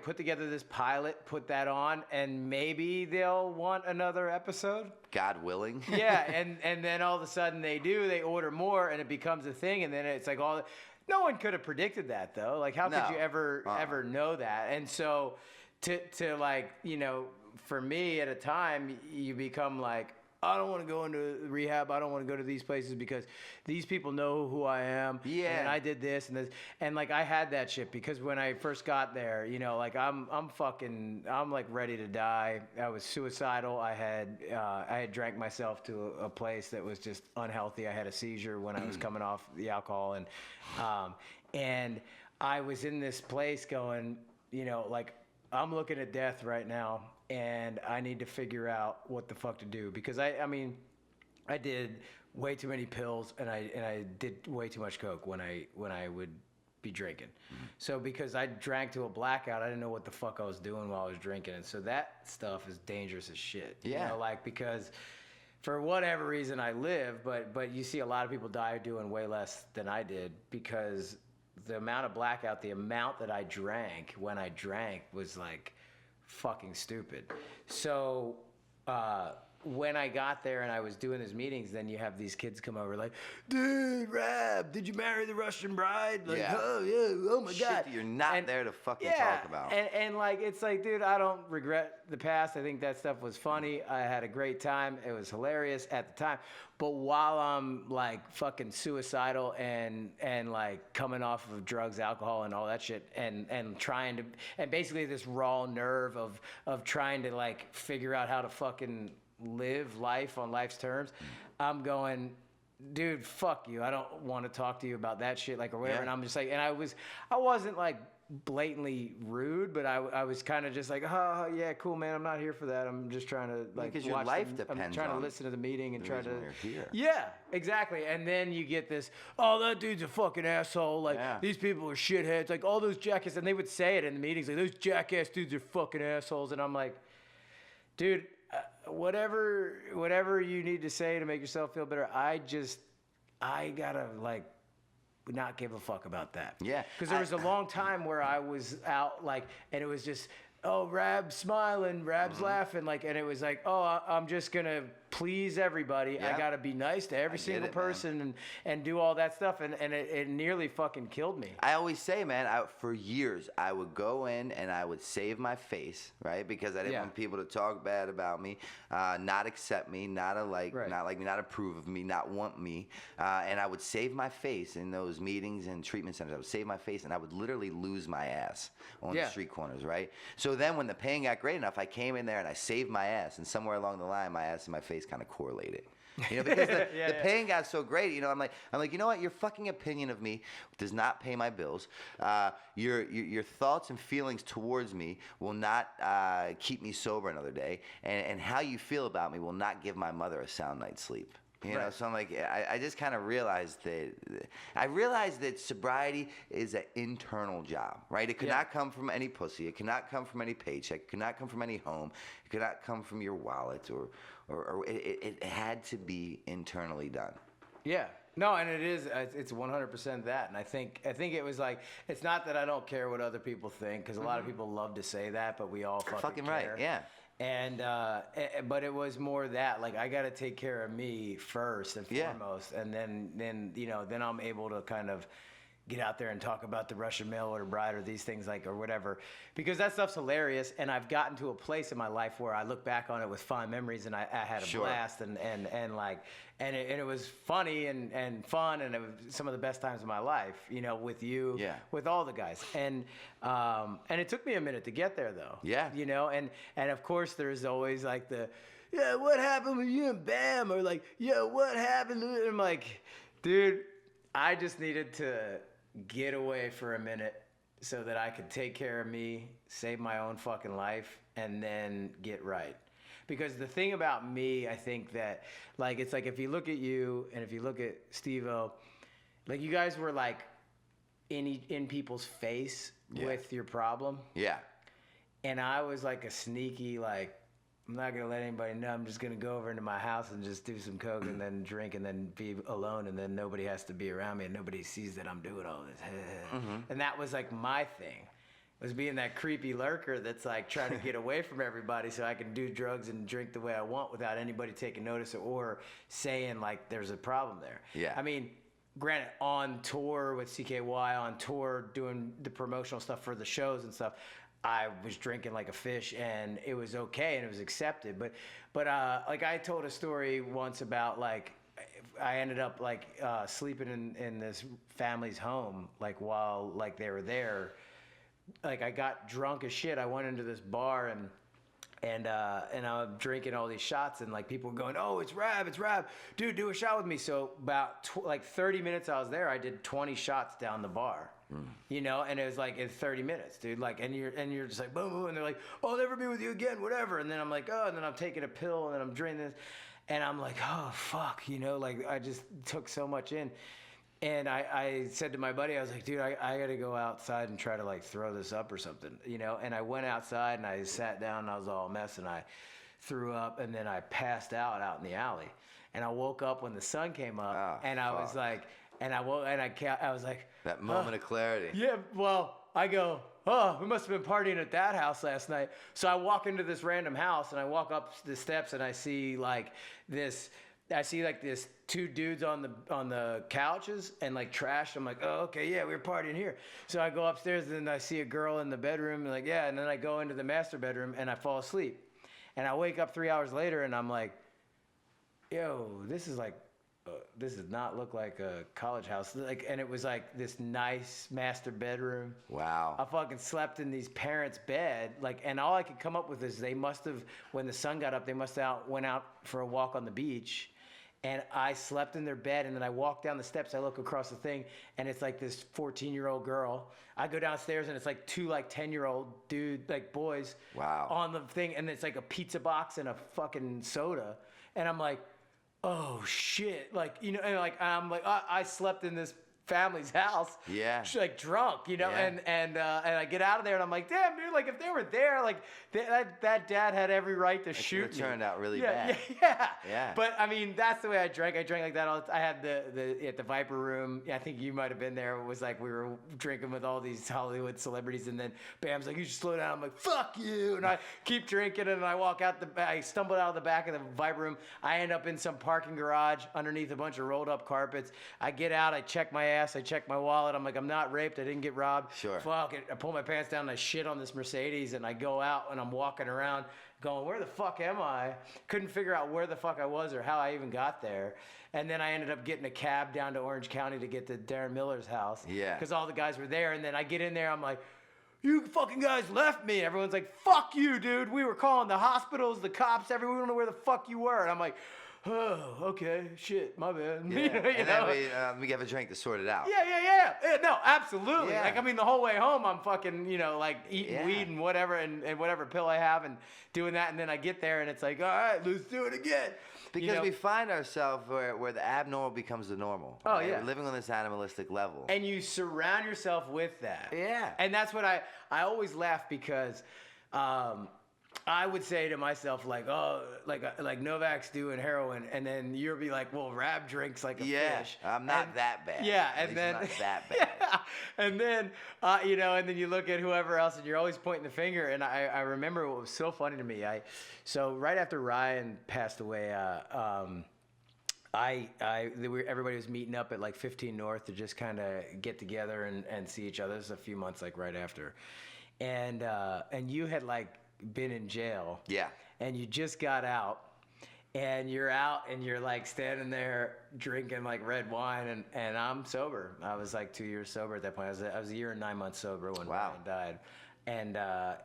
[SPEAKER 3] put together this pilot, put that on, and maybe they'll want another episode.
[SPEAKER 4] God willing.
[SPEAKER 3] Yeah, and then all of a sudden they order more, and it becomes a thing, and then it's like no one could have predicted that, though. Like, how could you ever know that? And so to like, you know, for me at a time, you become like, I don't want to go into rehab. I don't want to go to these places because these people know who I am.
[SPEAKER 4] Yeah.
[SPEAKER 3] And I did this and this. And like, I had that shit because when I first got there, you know, like I'm like ready to die. I was suicidal. I had drank myself to a place that was just unhealthy. I had a seizure when I was coming off the alcohol. And I was in this place going, you know, like, I'm looking at death right now, and I need to figure out what the fuck to do because I mean, I did way too many pills and I did way too much coke when I would be drinking. Mm-hmm. So because I drank to a blackout, I didn't know what the fuck I was doing while I was drinking, and so that stuff is dangerous as shit.
[SPEAKER 4] Yeah.
[SPEAKER 3] You know, like because for whatever reason I live, but you see a lot of people die doing way less than I did because the amount of blackout, the amount that I drank when I drank was like fucking stupid. So when I got there and I was doing these meetings, then you have these kids come over like, dude, Rab, did you marry the Russian bride? Like,
[SPEAKER 4] Yeah.
[SPEAKER 3] oh yeah, oh my
[SPEAKER 4] Shit
[SPEAKER 3] God.
[SPEAKER 4] that you're not there to fucking
[SPEAKER 3] Yeah,
[SPEAKER 4] talk about.
[SPEAKER 3] and like, it's like, dude, I don't regret the past. I think that stuff was funny. I had a great time. It was hilarious at the time. But while I'm like fucking suicidal and like coming off of drugs, alcohol, and all that shit, and trying to, and basically this raw nerve of trying to like figure out how to fucking live life on life's terms, I'm going, dude, fuck you. I don't want to talk to you about that shit, like, or whatever.
[SPEAKER 4] Yeah.
[SPEAKER 3] And I'm just like, and I wasn't like blatantly rude, but I was kind of just like, oh yeah, cool, man, I'm not here for that. I'm just trying to like
[SPEAKER 4] because your
[SPEAKER 3] watch
[SPEAKER 4] life
[SPEAKER 3] I'm
[SPEAKER 4] depends
[SPEAKER 3] trying to
[SPEAKER 4] on
[SPEAKER 3] listen to the meeting and
[SPEAKER 4] the
[SPEAKER 3] try
[SPEAKER 4] reason
[SPEAKER 3] to
[SPEAKER 4] why you're here.
[SPEAKER 3] Yeah, exactly. And then you get this, oh, that dude's a fucking asshole, like
[SPEAKER 4] Yeah.
[SPEAKER 3] these people are shitheads, like all those jackasses, and they would say it in the meetings, like those jackass dudes are fucking assholes. And I'm like, dude, whatever you need to say to make yourself feel better, I gotta like not give a fuck about that.
[SPEAKER 4] Yeah.
[SPEAKER 3] Because there was a long time where I was out like, and it was just, oh, Rab's smiling, Rab's laughing, like, and it was like, oh, I'm just gonna please everybody.
[SPEAKER 4] Yeah.
[SPEAKER 3] I gotta be nice to every
[SPEAKER 4] get
[SPEAKER 3] single
[SPEAKER 4] it, man.
[SPEAKER 3] person and do all that stuff, and it nearly fucking killed me.
[SPEAKER 4] I always say, man, for years, I would go in and I would save my face, right? Because I didn't want people to talk bad about me, not accept me, not like me, not approve of me, not want me. And I would save my face in those meetings and treatment centers. I would save my face, and I would literally lose my ass on the street corners, right? So then when the pain got great enough, I came in there and I saved my ass. And somewhere along the line, my ass and my face kind of correlated. You know, because the pain got so great. You know, I'm like, you know what? Your fucking opinion of me does not pay my bills. Your thoughts and feelings towards me will not keep me sober another day. And how you feel about me will not give my mother a sound night's sleep. You know, so I'm like, I just kind of realized that sobriety is an internal job, right? It could not come from any pussy. It cannot come from any paycheck. It cannot come from any home. It cannot come from your wallet or it had to be internally done.
[SPEAKER 3] Yeah. No, and it's 100% that. And I think it was like, it's not that I don't care what other people think, because a lot of people love to say that, but we all fucking care.
[SPEAKER 4] Right, yeah.
[SPEAKER 3] And but it was more that, like, I got to take care of me first and foremost, and then then I'm able to kind of get out there and talk about the Russian mail order bride or these things, like, or whatever, because that stuff's hilarious. And I've gotten to a place in my life where I look back on it with fond memories, and I had a blast, and it was funny and fun, and it was some of the best times of my life, with you, with all the guys. And it took me a minute to get there, though.
[SPEAKER 4] Yeah.
[SPEAKER 3] And of course there's always like what happened with you and Bam, or like, what happened? And I'm like, dude, I just needed to get away for a minute so that I could take care of me, save my own fucking life, and then get right. Because the thing about me, I think that, like, it's like, if you look at you and if you look at Steve-O, like, you guys were like in people's face with your problem.
[SPEAKER 4] Yeah.
[SPEAKER 3] And I was like a sneaky, like, I'm not going to let anybody know. I'm just going to go over into my house and just do some coke and then drink and then be alone, and then nobody has to be around me and nobody sees that I'm doing all this. And that was like my thing, was being that creepy lurker that's like trying to get away from everybody so I can do drugs and drink the way I want without anybody taking notice or saying like there's a problem there.
[SPEAKER 4] Yeah.
[SPEAKER 3] I mean, granted, on tour with CKY, on tour doing the promotional stuff for the shows and stuff, I was drinking like a fish, and it was okay, and it was accepted. But like, I told a story once about, like, I ended up like sleeping in this family's home, like, while like they were there. Like, I got drunk as shit. I went into this bar and I'm drinking all these shots, and like, people were going, "Oh, it's Rab, dude, do a shot with me." So about like 30 minutes I was there, I did 20 shots down the bar. And it was like in 30 minutes, dude. Like, and you're just like, boom, boom, and they're like, "Oh, I'll never be with you again," whatever. And then I'm like, oh, and then I'm taking a pill, and then I'm drinking this, and I'm like, oh fuck, like, I just took so much in. And I said to my buddy, I was like, dude, I got to go outside and try to like throw this up or something, And I went outside and I sat down, and I was all a mess, and I threw up, and then I passed out in the alley. And I woke up when the sun came up, and I was like, and I was like,
[SPEAKER 4] that moment of clarity.
[SPEAKER 3] Yeah, well, I go, oh, we must have been partying at that house last night. So I walk into this random house, and I walk up the steps, and I see like this two dudes on the couches and like trash. I'm like, oh, okay, yeah, we were partying here. So I go upstairs, and then I see a girl in the bedroom, and like, yeah, and then I go into the master bedroom and I fall asleep. And I wake up 3 hours later, and I'm like, yo, this does not look like a college house. Like, and it was like this nice master bedroom.
[SPEAKER 4] Wow.
[SPEAKER 3] I fucking slept in these parents' bed. Like, and all I could come up with is they must have, when the sun got up, they must have went out for a walk on the beach. And I slept in their bed, and then I walk down the steps. I look across the thing, and it's like this 14-year-old girl. I go downstairs, and it's like two like 10-year-old dude, like boys.
[SPEAKER 4] Wow.
[SPEAKER 3] On the thing, and it's like a pizza box and a fucking soda. And I'm like, oh shit, like, and like, I'm like, I slept in this family's house, like drunk, and I get out of there, and I'm like, damn, dude, like, if they were there, like, that dad had every right to shoot me.
[SPEAKER 4] It turned out really bad.
[SPEAKER 3] Yeah. But I mean, that's the way I drank. I drank like that all the time. I had at the Viper Room. I think you might have been there. It was like we were drinking with all these Hollywood celebrities, and then Bam's like, you should slow down. I'm like, fuck you, and I keep drinking, and I walk out I stumbled out of the back of the Viper Room. I end up in some parking garage underneath a bunch of rolled up carpets. I get out. I check my ass. I check my wallet. I'm like, I'm not raped. I didn't get robbed.
[SPEAKER 4] Sure.
[SPEAKER 3] Fuck it. I pull my pants down, and I shit on this Mercedes, and I go out, and I'm walking around going, where the fuck am I? Couldn't figure out where the fuck I was or how I even got there. And then I ended up getting a cab down to Orange County to get to Darren Miller's house.
[SPEAKER 4] Yeah.
[SPEAKER 3] Because all the guys were there. And then I get in there. I'm like, you fucking guys left me. Everyone's like, fuck you, dude. We were calling the hospitals, the cops, everyone. We don't know where the fuck you were. And I'm like, oh, okay, shit, my bad.
[SPEAKER 4] Yeah. Then we have a drink to sort it out.
[SPEAKER 3] Yeah. No, absolutely.
[SPEAKER 4] Yeah.
[SPEAKER 3] Like, I mean, the whole way home, I'm fucking, like eating weed and whatever, and whatever pill I have, and doing that. And then I get there, and it's like, all right, let's do it again.
[SPEAKER 4] Because we find ourselves where the abnormal becomes the normal.
[SPEAKER 3] Oh,
[SPEAKER 4] right?
[SPEAKER 3] yeah.
[SPEAKER 4] We're living on this animalistic level.
[SPEAKER 3] And you surround yourself with that.
[SPEAKER 4] Yeah.
[SPEAKER 3] And that's what I always laugh because I would say to myself, like, oh, like Novak's doing heroin, and then you'll be like, well, Rab drinks like a fish.
[SPEAKER 4] I'm not that bad.
[SPEAKER 3] Yeah,
[SPEAKER 4] At
[SPEAKER 3] and
[SPEAKER 4] least
[SPEAKER 3] then
[SPEAKER 4] I'm not that bad.
[SPEAKER 3] yeah, and then and then you look at whoever else, and you're always pointing the finger. And I remember what was so funny to me. So right after Ryan passed away, everybody was meeting up at like 15 North to just kind of get together and see each other. This was a few months like right after, and you had like been in jail.
[SPEAKER 4] Yeah.
[SPEAKER 3] And you just got out. And you're out and you're like standing there drinking like red wine and I'm sober. I was like 2 years sober at that point. I was a year and 9 months sober when
[SPEAKER 4] Wow.
[SPEAKER 3] Ryan died.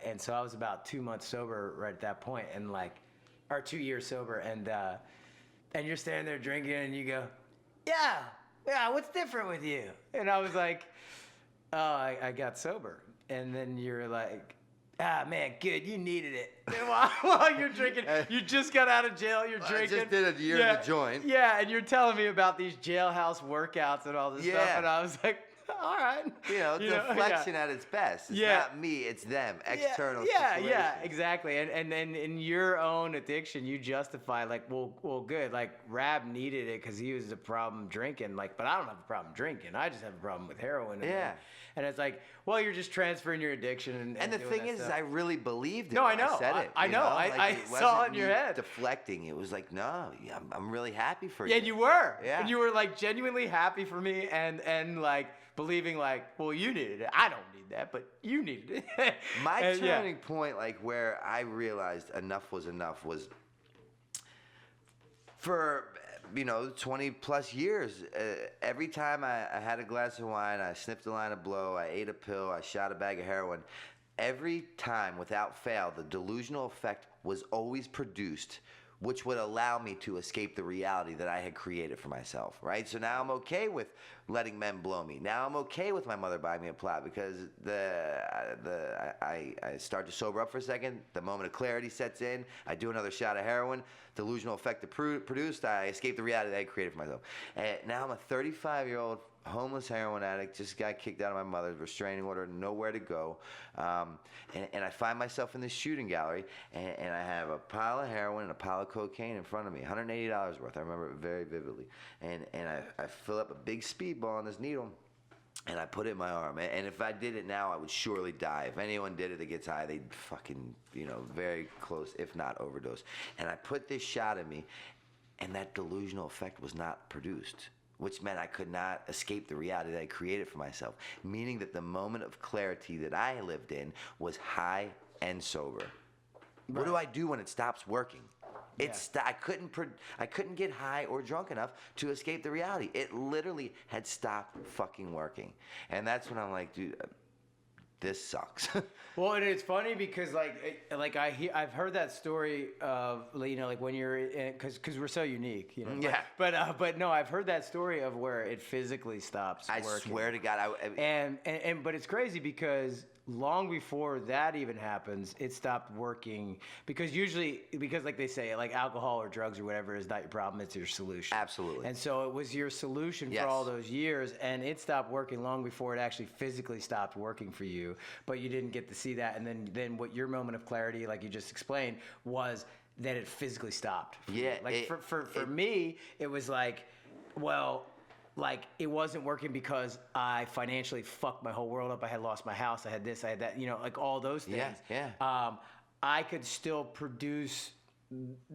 [SPEAKER 3] And so I was about 2 months sober right at that point, or 2 years sober, and you're standing there drinking and you go, yeah, what's different with you? And I was like, oh, I got sober. And then you're like, ah, man, good. You needed it. And while you're drinking, you just got out of jail. You're drinking.
[SPEAKER 4] I just did a year in the joint.
[SPEAKER 3] Yeah, and you're telling me about these jailhouse workouts and all this stuff, and I was like, all right.
[SPEAKER 4] Deflection at its best. It's not me, it's them. External situations.
[SPEAKER 3] Yeah, exactly. And then in your own addiction, you justify like, well, good. Like Rab needed it because he was a problem drinking. Like, but I don't have a problem drinking. I just have a problem with heroin. And it's like, well, you're just transferring your addiction. And
[SPEAKER 4] the thing is, I really believed it.
[SPEAKER 3] No,
[SPEAKER 4] when
[SPEAKER 3] I know.
[SPEAKER 4] I said it.
[SPEAKER 3] I know. I saw it in your head.
[SPEAKER 4] Deflecting. It was like, no, I'm really happy for
[SPEAKER 3] you.
[SPEAKER 4] you.
[SPEAKER 3] Yeah, you were.
[SPEAKER 4] Yeah.
[SPEAKER 3] And you were like genuinely happy for me and like believing like, well, you needed it. I don't need that, but you needed it.
[SPEAKER 4] My turning point, like where I realized enough was enough, was for 20 plus years. Every time I had a glass of wine, I sniffed a line of blow, I ate a pill, I shot a bag of heroin. Every time, without fail, the delusional effect was always produced, which would allow me to escape the reality that I had created for myself, right? So now I'm okay with letting men blow me. Now I'm okay with my mother buying me a plot because I start to sober up for a second. The moment of clarity sets in. I do another shot of heroin. Delusional effect produced. I escape the reality that I created for myself. And now I'm a 35-year-old homeless heroin addict, just got kicked out of my mother's restraining order, nowhere to go. And I find myself in this shooting gallery, and I have a pile of heroin and a pile of cocaine in front of me, $180 worth. I remember it very vividly. And I fill up a big speedball on this needle, and I put it in my arm. And if I did it now, I would surely die. If anyone did it that gets high, they'd fucking, very close, if not overdose. And I put this shot in me, and that delusional effect was not produced, which meant I could not escape the reality that I created for myself, meaning that the moment of clarity that I lived in was high and sober. Right. What do I do when it stops working? I couldn't get high or drunk enough to escape the reality. It literally had stopped fucking working. And that's when I'm like, dude, this sucks.
[SPEAKER 3] Well, and it's funny because I've heard that story of like when you're because we're so unique,
[SPEAKER 4] Yeah.
[SPEAKER 3] But no, I've heard that story of where it physically stops working.
[SPEAKER 4] I swear to God,
[SPEAKER 3] but it's crazy because long before that even happens, it stopped working because like they say, like alcohol or drugs or whatever is not your problem, it's your solution.
[SPEAKER 4] Absolutely.
[SPEAKER 3] And so it was your solution for all those years, and it stopped working long before it actually physically stopped working for you, but you didn't get to see that. And then what your moment of clarity, like you just explained, was that it physically stopped.
[SPEAKER 4] Yeah.
[SPEAKER 3] For me, it was like, well, like it wasn't working because I financially fucked my whole world up. I had lost my house. I had this, I had that, like all those things.
[SPEAKER 4] Yeah.
[SPEAKER 3] I could still produce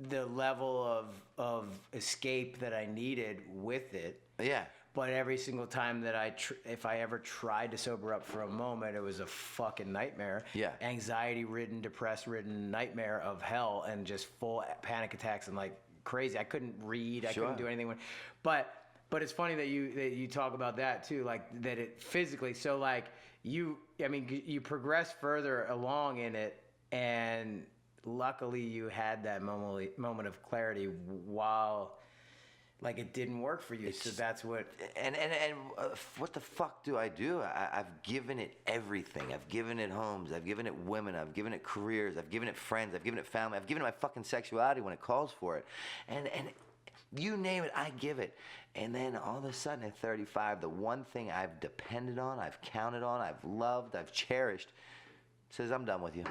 [SPEAKER 3] the level of escape that I needed with it.
[SPEAKER 4] Yeah.
[SPEAKER 3] But every single time that if I ever tried to sober up for a moment, it was a fucking nightmare.
[SPEAKER 4] Yeah.
[SPEAKER 3] Anxiety-ridden, depressed-ridden nightmare of hell, and just full panic attacks and like crazy. I couldn't read. I couldn't do anything. But it's funny that you talk about that too, like that it physically. So like you progress further along in it, and luckily you had that moment of clarity while. Like it didn't work for you, so that's what.
[SPEAKER 4] And what the fuck do I do? I've given it everything. I've given it homes. I've given it women. I've given it careers. I've given it friends. I've given it family. I've given it my fucking sexuality when it calls for it. And you name it, I give it. And then all of a sudden at 35, the one thing I've depended on, I've counted on, I've loved, I've cherished, says I'm done with you.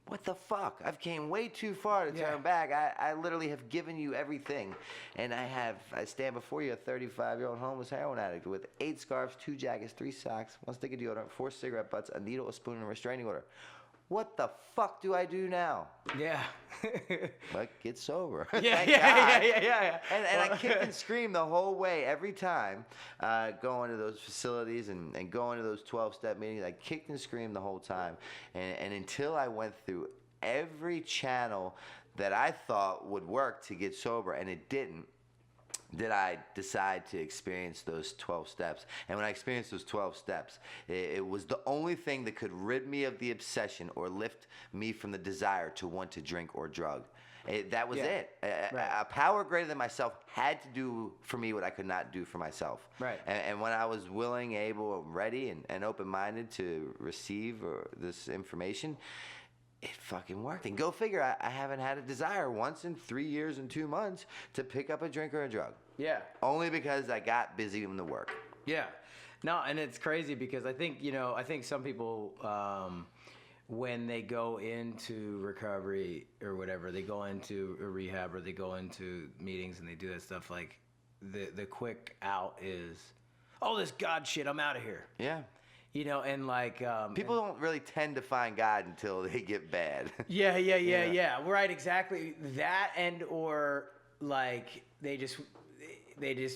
[SPEAKER 4] what the fuck? I've came way too far to turn back. I literally have given you everything. And I stand before you, a 35-year-old homeless heroin addict with 8 scarves, 2 jackets, 3 socks, 1 stick of deodorant, 4 cigarette butts, a needle, a spoon, and a restraining order. What the fuck do I do now?
[SPEAKER 3] Yeah.
[SPEAKER 4] But get sober.
[SPEAKER 3] Yeah.
[SPEAKER 4] And I kicked and screamed the whole way every time going to those facilities and going to those 12-step meetings. I kicked and screamed the whole time. And until I went through every channel that I thought would work to get sober, and it didn't, did I decide to experience those 12 steps. And when I experienced those 12 steps, it was the only thing that could rid me of the obsession or lift me from the desire to want to drink or drug. That was it. A power greater than myself had to do for me what I could not do for myself.
[SPEAKER 3] Right.
[SPEAKER 4] And when I was willing, able, ready, and open-minded to receive this information, it fucking worked. And go figure, I haven't had a desire once in 3 years and 2 months to pick up a drink or a drug.
[SPEAKER 3] Yeah.
[SPEAKER 4] Only because I got busy in the work.
[SPEAKER 3] Yeah. No, and it's crazy because I think some people, when they go into recovery or whatever, they go into a rehab or they go into meetings and they do that stuff, like the quick out is, oh, this God shit, I'm out of here.
[SPEAKER 4] Yeah.
[SPEAKER 3] You know, and like
[SPEAKER 4] people don't really tend to find God until they get bad.
[SPEAKER 3] Yeah. Right, exactly. That, and or like they just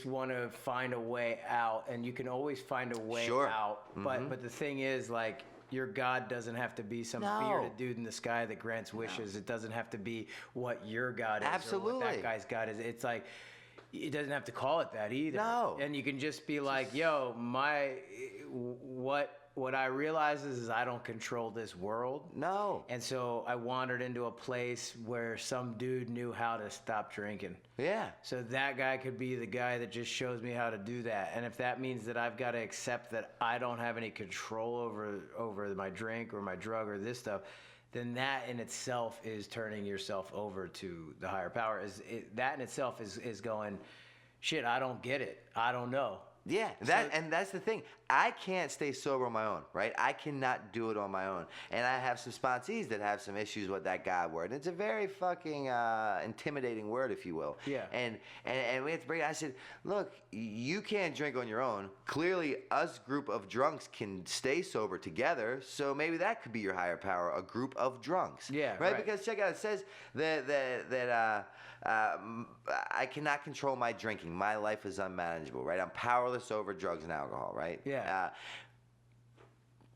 [SPEAKER 3] want to find a way out, and you can always find a way out. But the thing is, like, your God doesn't have to be some bearded dude in the sky that grants wishes. It doesn't have to be what your God is or what that guy's God is. It's like, it doesn't have to call it that either.
[SPEAKER 4] No.
[SPEAKER 3] And you can just be like, yo, what I realize is I don't control this world.
[SPEAKER 4] No.
[SPEAKER 3] And so I wandered into a place where some dude knew how to stop drinking.
[SPEAKER 4] Yeah.
[SPEAKER 3] So that guy could be the guy that just shows me how to do that. And if that means that I've got to accept that I don't have any control over my drink or my drug or this stuff, then that in itself is turning yourself over to the higher power. That in itself is going, shit, I don't get it. I don't know.
[SPEAKER 4] Yeah, and that's the thing. I can't stay sober on my own, right? I cannot do it on my own. And I have some sponsees that have some issues with that God word. And it's a very fucking intimidating word, if you will.
[SPEAKER 3] Yeah.
[SPEAKER 4] And we have to bring it. I said, look, you can't drink on your own. Clearly, us group of drunks can stay sober together. So maybe that could be your higher power, a group of drunks.
[SPEAKER 3] Yeah,
[SPEAKER 4] right. Because check out, it says that I cannot control my drinking. My life is unmanageable, right? I'm powerless over drugs and alcohol, right?
[SPEAKER 3] Yeah.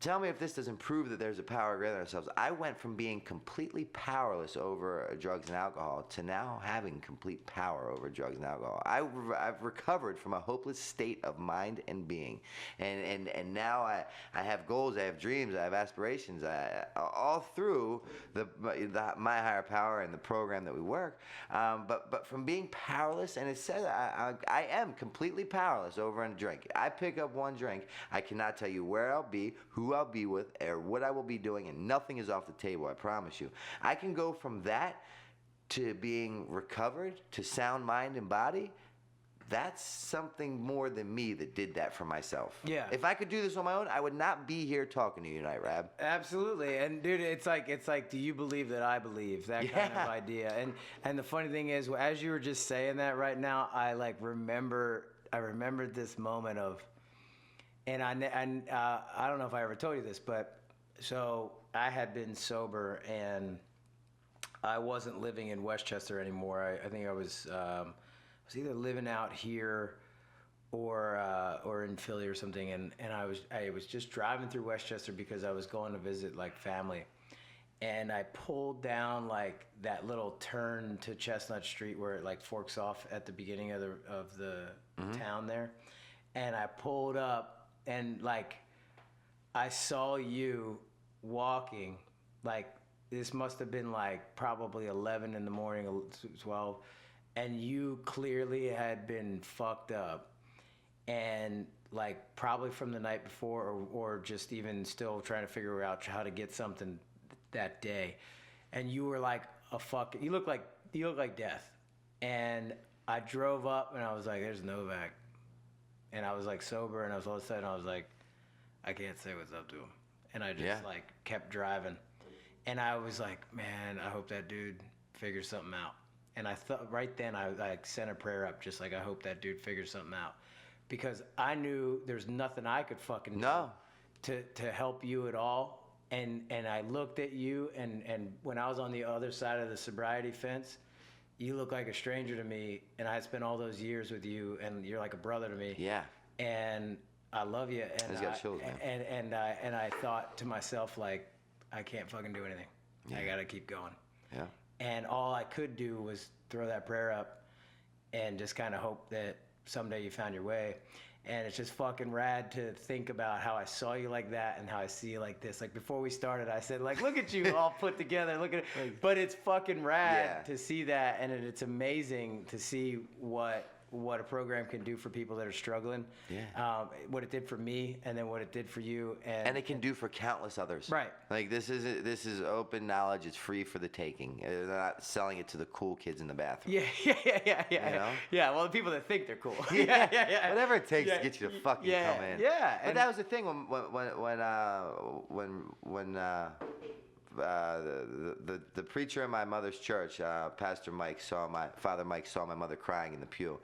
[SPEAKER 4] Tell me if this doesn't prove that there's a power greater than ourselves. I went from being completely powerless over drugs and alcohol to now having complete power over drugs and alcohol. I've recovered from a hopeless state of mind and being. And now I have goals, I have dreams, I have aspirations, all through my higher power and the program that we work. But from being powerless, and it says I am completely powerless over a drink. I pick up one drink, I cannot tell you where I'll be, who I'll be with, or what I will be doing, and nothing is off the table, I promise you. I can go from that to being recovered, to sound mind and body. That's something more than me that did that for myself.
[SPEAKER 3] Yeah.
[SPEAKER 4] If I could do this on my own, I would not be here talking to you tonight, Rab.
[SPEAKER 3] Absolutely. And dude, it's like, do you believe that I believe? That kind of idea. And the funny thing is, as you were just saying that right now, I remembered this moment of, and I don't know if I ever told you this, but so I had been sober and I wasn't living in Westchester anymore. I think I was either living out here or in Philly or something, and I was just driving through Westchester because I was going to visit like family, and I pulled down like that little turn to Chestnut Street where it like forks off at the beginning of the town there, and I pulled up. And like, I saw you walking, like this must have been like probably 11 in the morning, 12, and you clearly had been fucked up, and like probably from the night before, or just even still trying to figure out how to get something that day, and you were like you look like death, and I drove up and I was like, there's Novak. And I was like sober, and all of a sudden I was like, I can't say what's up to him. And I just like kept driving. And I was like, man, I hope that dude figures something out. And I thought right then I like sent a prayer up, just like I hope that dude figures something out, because I knew there's nothing I could fucking do to help you at all. And I looked at you, and when I was on the other side of the sobriety fence, you look like a stranger to me, and I had spent all those years with you, and you're like a brother to me.
[SPEAKER 4] Yeah.
[SPEAKER 3] And I love you. And
[SPEAKER 4] I just got chills, man.
[SPEAKER 3] And I thought to myself, like, I can't fucking do anything. Yeah. I gotta keep going.
[SPEAKER 4] Yeah.
[SPEAKER 3] And all I could do was throw that prayer up and just kind of hope that someday you found your way. And it's just fucking rad to think about how I saw you like that and how I see you like this. Like before we started, I said, like, look at you all put together. Look at it. But it's fucking rad to see that. And it's amazing to see what a program can do for people that are struggling.
[SPEAKER 4] Yeah.
[SPEAKER 3] What it did for me, and then what it did for you.
[SPEAKER 4] And it can do for countless others.
[SPEAKER 3] Right.
[SPEAKER 4] Like this is open knowledge. It's free for the taking. They're not selling it to the cool kids in the bathroom.
[SPEAKER 3] Yeah. You know? Yeah, well, the people that think they're cool. Yeah.
[SPEAKER 4] Whatever it takes to get you to fucking come in.
[SPEAKER 3] Yeah.
[SPEAKER 4] But that was the thing when the preacher in my mother's church, Pastor Mike, Father Mike saw my mother crying in the pew.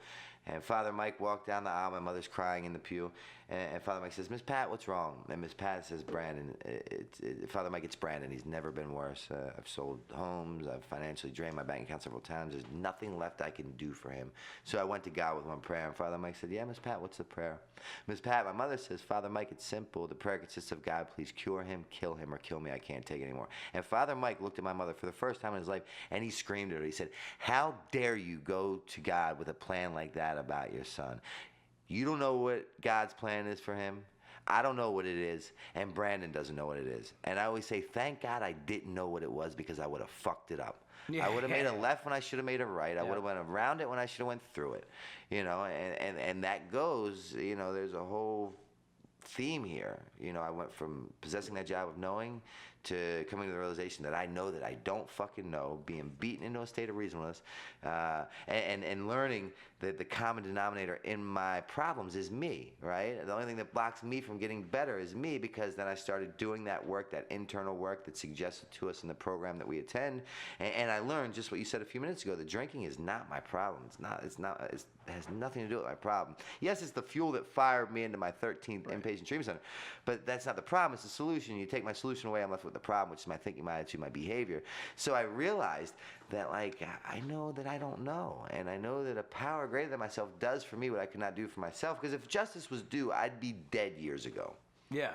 [SPEAKER 4] And Father Mike walked down the aisle, my mother's crying in the pew, and Father Mike says, Miss Pat, what's wrong? And Miss Pat says, Brandon, Father Mike, it's Brandon. He's never been worse. I've sold homes. I've financially drained my bank account several times. There's nothing left I can do for him. So I went to God with one prayer, and Father Mike said, yeah, Miss Pat, what's the prayer? Miss Pat, my mother says, Father Mike, it's simple. The prayer consists of, God, please cure him, or kill me. I can't take it anymore. And Father Mike looked at my mother for the first time in his life, and he screamed at her. He said, how dare you go to God with a plan like that about your son? You don't know what God's plan is for him. I don't know what it is, and Brandon doesn't know what it is. And I always say, thank God I didn't know what it was, because I would have fucked it up. Yeah, I would have made a left when I should have made a right. I would have went around it when I should have went through it. You know, and that goes, you know, there's a whole theme here. You know, I went from possessing that job of knowing to coming to the realization that I know that I don't fucking know, being beaten into a state of reasonableness, and learning that the common denominator in my problems is me, right? The only thing that blocks me from getting better is me, because then I started doing that work, that internal work that's suggested to us in the program that we attend, and I learned just what you said a few minutes ago, that drinking is not my problem. It has nothing to do with my problem. Yes, it's the fuel that fired me into my 13th inpatient treatment center, but that's not the problem, it's the solution. You take my solution away, I'm left with the problem, which is my thinking, my attitude, my behavior. So I realized that, like, I know that I don't know, and I know that a power greater than myself does for me what I could not do for myself, because if justice was due, I'd be dead years ago. Yeah.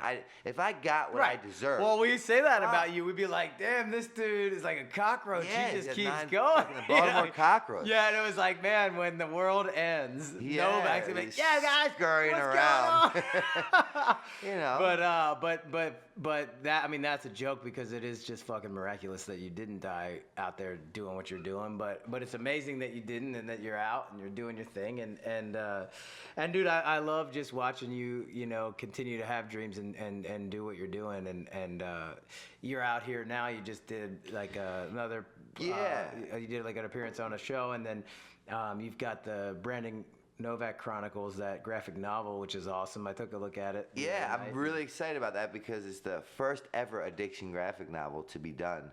[SPEAKER 4] If I got what I deserve.
[SPEAKER 3] Well, we say that about you. We'd be like, damn, this dude is like a cockroach.
[SPEAKER 4] Yeah,
[SPEAKER 3] he just keeps going.
[SPEAKER 4] The Baltimore cockroach.
[SPEAKER 3] Yeah, and it was like, man, when the world ends, Novak's gonna be like, yeah, guys,
[SPEAKER 4] scurrying around. You know.
[SPEAKER 3] But that, I mean, that's a joke, because it is just fucking miraculous that you didn't die out there doing what you're doing. But it's amazing that you didn't, and that you're out and you're doing your thing. And dude, I love just watching you, you know, continue to have dreams and do what you're doing. And you're out here now. You just did like another. You did like an appearance on a show, and then you've got the Brandon Novak Chronicles, that graphic novel, which is awesome. I took a look at it.
[SPEAKER 4] Yeah, I'm really excited about that, because it's the first ever addiction graphic novel to be done,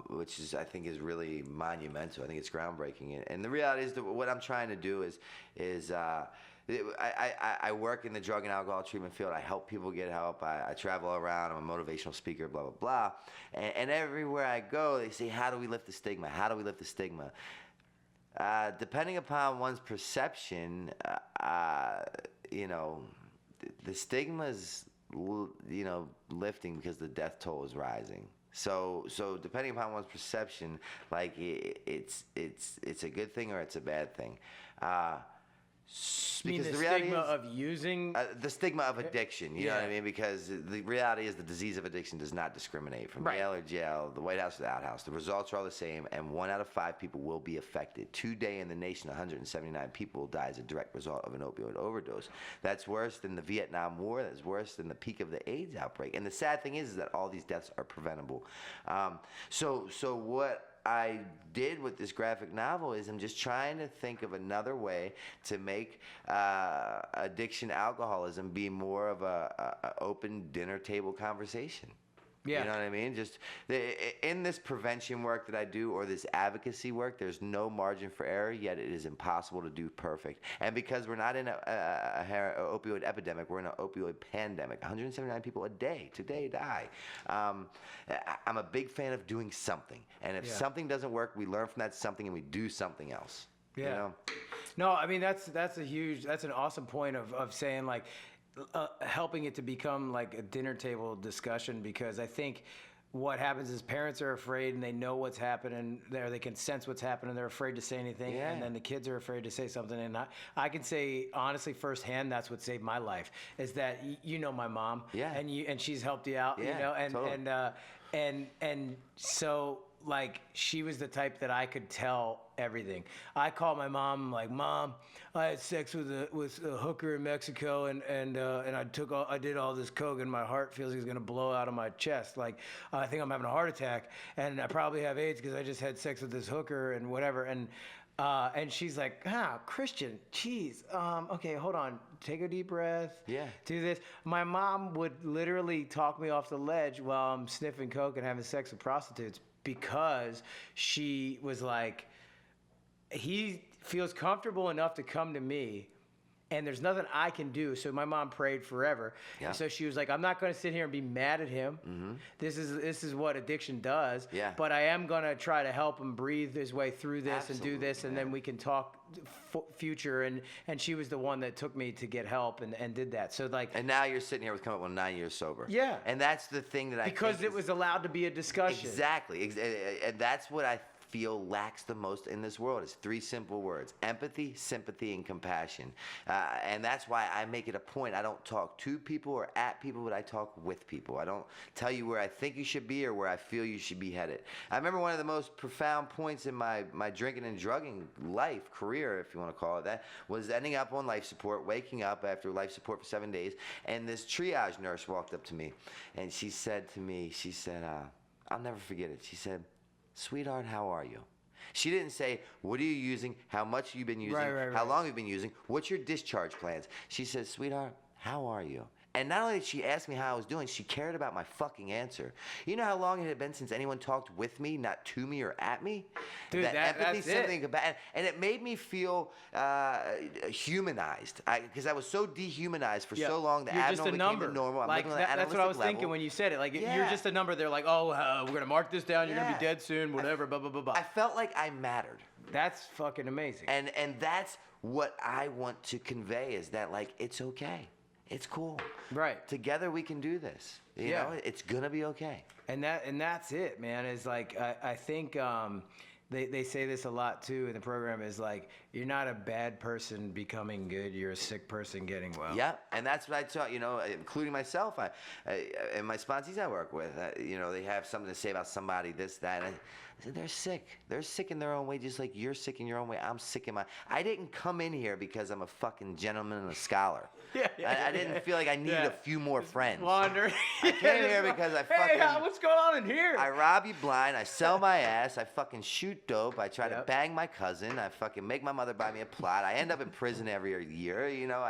[SPEAKER 4] which is, I think, is really monumental. I think it's groundbreaking. And the reality is that what I'm trying to do is I work in the drug and alcohol treatment field. I help people get help. I travel around. I'm a motivational speaker, blah, blah, blah. And everywhere I go, they say, how do we lift the stigma? How do we lift the stigma? Depending upon one's perception, you know, the stigma's, you know, lifting because the death toll is rising. So depending upon one's perception, like it's a good thing or it's a bad thing.
[SPEAKER 3] Because the stigma of using
[SPEAKER 4] the stigma of addiction, you know what I mean? Because the reality is the disease of addiction does not discriminate from jail or jail, the White House or the outhouse. The results are all the same, and 1 out of 5 people will be affected. Today in the nation, 179 people will die as a direct result of an opioid overdose. That's worse than the Vietnam War. That's worse than the peak of the AIDS outbreak. And the sad thing is that all these deaths are preventable. So what I did with this graphic novel is I'm just trying to think of another way to make addiction, alcoholism be more of a open dinner table conversation.
[SPEAKER 3] Yeah.
[SPEAKER 4] You know what I mean? Just in this prevention work that I do, or this advocacy work, there's no margin for error, yet it is impossible to do perfect. And because we're not in a opioid epidemic, we're in an opioid pandemic. 179 people a day today die. I'm a big fan of doing something. And if something doesn't work, we learn from that something and we do something else.
[SPEAKER 3] Yeah.
[SPEAKER 4] You know?
[SPEAKER 3] No, I mean, that's an awesome point of saying, like, helping it to become like a dinner table discussion, because I think what happens is parents are afraid and they know what's happening there. They can sense what's happening. They're afraid to say anything.
[SPEAKER 4] Yeah.
[SPEAKER 3] And then the kids are afraid to say something. And I can say honestly firsthand, that's what saved my life, is that you know my mom.
[SPEAKER 4] Yeah.
[SPEAKER 3] And she's helped you out,
[SPEAKER 4] Yeah,
[SPEAKER 3] you know,
[SPEAKER 4] totally.
[SPEAKER 3] and so, like, she was the type that I could tell everything. I called my mom, like, Mom, I had sex with a hooker in Mexico, and I did all this coke, and my heart feels like it's gonna blow out of my chest. Like, I think I'm having a heart attack, and I probably have AIDS because I just had sex with this hooker and whatever. And she's like, Christian, geez, okay, hold on, take a deep breath.
[SPEAKER 4] Yeah.
[SPEAKER 3] Do this. My mom would literally talk me off the ledge while I'm sniffing coke and having sex with prostitutes, because she was like, he feels comfortable enough to come to me, and there's nothing I can do. So my mom prayed forever.
[SPEAKER 4] Yeah.
[SPEAKER 3] And so she was like, I'm not going to sit here and be mad at him. Mm-hmm. This is what addiction does.
[SPEAKER 4] Yeah.
[SPEAKER 3] But I am going to try to help him breathe his way through this.
[SPEAKER 4] Absolutely,
[SPEAKER 3] and do this, and
[SPEAKER 4] man.
[SPEAKER 3] then we can talk future. And she was the one that took me to get help and did that. So, like,
[SPEAKER 4] And now you're sitting here with coming up with 9 years sober.
[SPEAKER 3] Yeah.
[SPEAKER 4] And that's the thing that I
[SPEAKER 3] because
[SPEAKER 4] think
[SPEAKER 3] it was allowed to be a discussion.
[SPEAKER 4] Exactly. And that's what I feel lacks the most in this world. Is 3 simple words: empathy, sympathy, and compassion. And that's why I make it a point. I don't talk to people or at people, but I talk with people. I don't tell you where I think you should be or where I feel you should be headed. I remember one of the most profound points in my drinking and drugging life, career, if you want to call it that, was ending up on life support, waking up after life support for 7 days, and this triage nurse walked up to me, and she said to me, I'll never forget it. She said, "Sweetheart, how are you?" She didn't say, "What are you using? How much have you been using?
[SPEAKER 3] Right.
[SPEAKER 4] How long have you been using? What's your discharge plans?" She said, "Sweetheart, how are you?" And not only did she ask me how I was doing, she cared about my fucking answer. You know how long it had been since anyone talked with me, not to me or at me?
[SPEAKER 3] Dude,
[SPEAKER 4] empathy,
[SPEAKER 3] that's
[SPEAKER 4] sympathy, and it made me feel humanized. Because I was so dehumanized for so long that
[SPEAKER 3] you're just a
[SPEAKER 4] abnormal became
[SPEAKER 3] number.
[SPEAKER 4] the normal. I'm
[SPEAKER 3] Like,
[SPEAKER 4] living on an
[SPEAKER 3] that's what I was
[SPEAKER 4] animalistic
[SPEAKER 3] thinking
[SPEAKER 4] level.
[SPEAKER 3] when you said it. Like,
[SPEAKER 4] Yeah.
[SPEAKER 3] you're just a number. They're like, oh, we're gonna mark this down. You're gonna
[SPEAKER 4] Yeah.
[SPEAKER 3] be dead soon. Whatever. Blah blah blah blah.
[SPEAKER 4] I felt like I mattered.
[SPEAKER 3] That's fucking amazing.
[SPEAKER 4] And that's what I want to convey, is that, like, it's okay. It's cool.
[SPEAKER 3] Right.
[SPEAKER 4] Together we can do this. You
[SPEAKER 3] Yeah.
[SPEAKER 4] know, it's gonna be okay.
[SPEAKER 3] And that's it, man. Is like, I think they say this a lot too in the program, is like, you're not a bad person becoming good, you're a sick person getting well.
[SPEAKER 4] Yeah, and that's what I taught, you know, including myself. I and my sponsees I work with, you know, they have something to say about somebody, this, that. And I said, they're sick. They're sick in their own way, just like you're sick in your own way. I'm sick in my... I didn't come in here because I'm a fucking gentleman and a scholar. I didn't feel like I needed a few more friends.
[SPEAKER 3] Wander.
[SPEAKER 4] I came here because I fucking...
[SPEAKER 3] Hey, what's going on in here?
[SPEAKER 4] I rob you blind. I sell my ass. I fucking shoot dope. I try to
[SPEAKER 3] Yep.
[SPEAKER 4] bang my cousin. I fucking make my mother buy me a plot. I end up in prison every year. You know,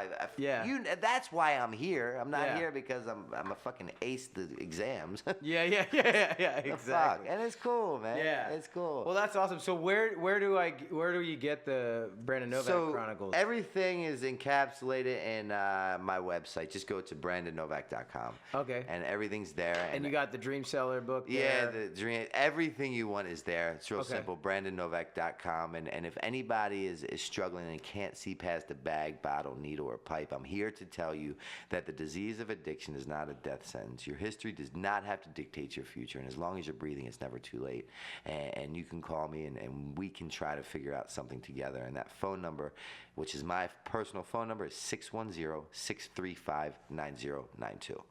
[SPEAKER 4] that's why I'm here. I'm not here because I'm a fucking ace the exams.
[SPEAKER 3] Yeah,
[SPEAKER 4] The
[SPEAKER 3] exactly.
[SPEAKER 4] fuck. And it's cool, man.
[SPEAKER 3] Yeah,
[SPEAKER 4] It's cool.
[SPEAKER 3] Well, that's awesome. So where do you get the Brandon Novak Chronicles?
[SPEAKER 4] Everything is encapsulated in my website. Just go to brandonnovak.com.
[SPEAKER 3] Okay.
[SPEAKER 4] And everything's there.
[SPEAKER 3] And you got the Dream Seller book
[SPEAKER 4] Yeah,
[SPEAKER 3] there.
[SPEAKER 4] the dream. Everything you want is there. It's real
[SPEAKER 3] Okay.
[SPEAKER 4] simple. BrandonNovak.com. And if anybody is struggling and can't see past a bag, bottle, needle, or pipe, I'm here to tell you that the disease of addiction is not a death sentence. Your history does not have to dictate your future. And as long as you're breathing, it's never too late. And you can call me, and we can try to figure out something together. And that phone number, which is my personal phone number, is 610-635-9092.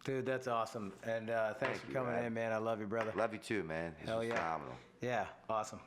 [SPEAKER 3] Dude, that's awesome. And thanks for
[SPEAKER 4] you,
[SPEAKER 3] coming
[SPEAKER 4] Brad.
[SPEAKER 3] in, man. I love you, brother.
[SPEAKER 4] Love you too, man. This
[SPEAKER 3] Hell
[SPEAKER 4] was
[SPEAKER 3] yeah.
[SPEAKER 4] phenomenal.
[SPEAKER 3] Yeah, awesome.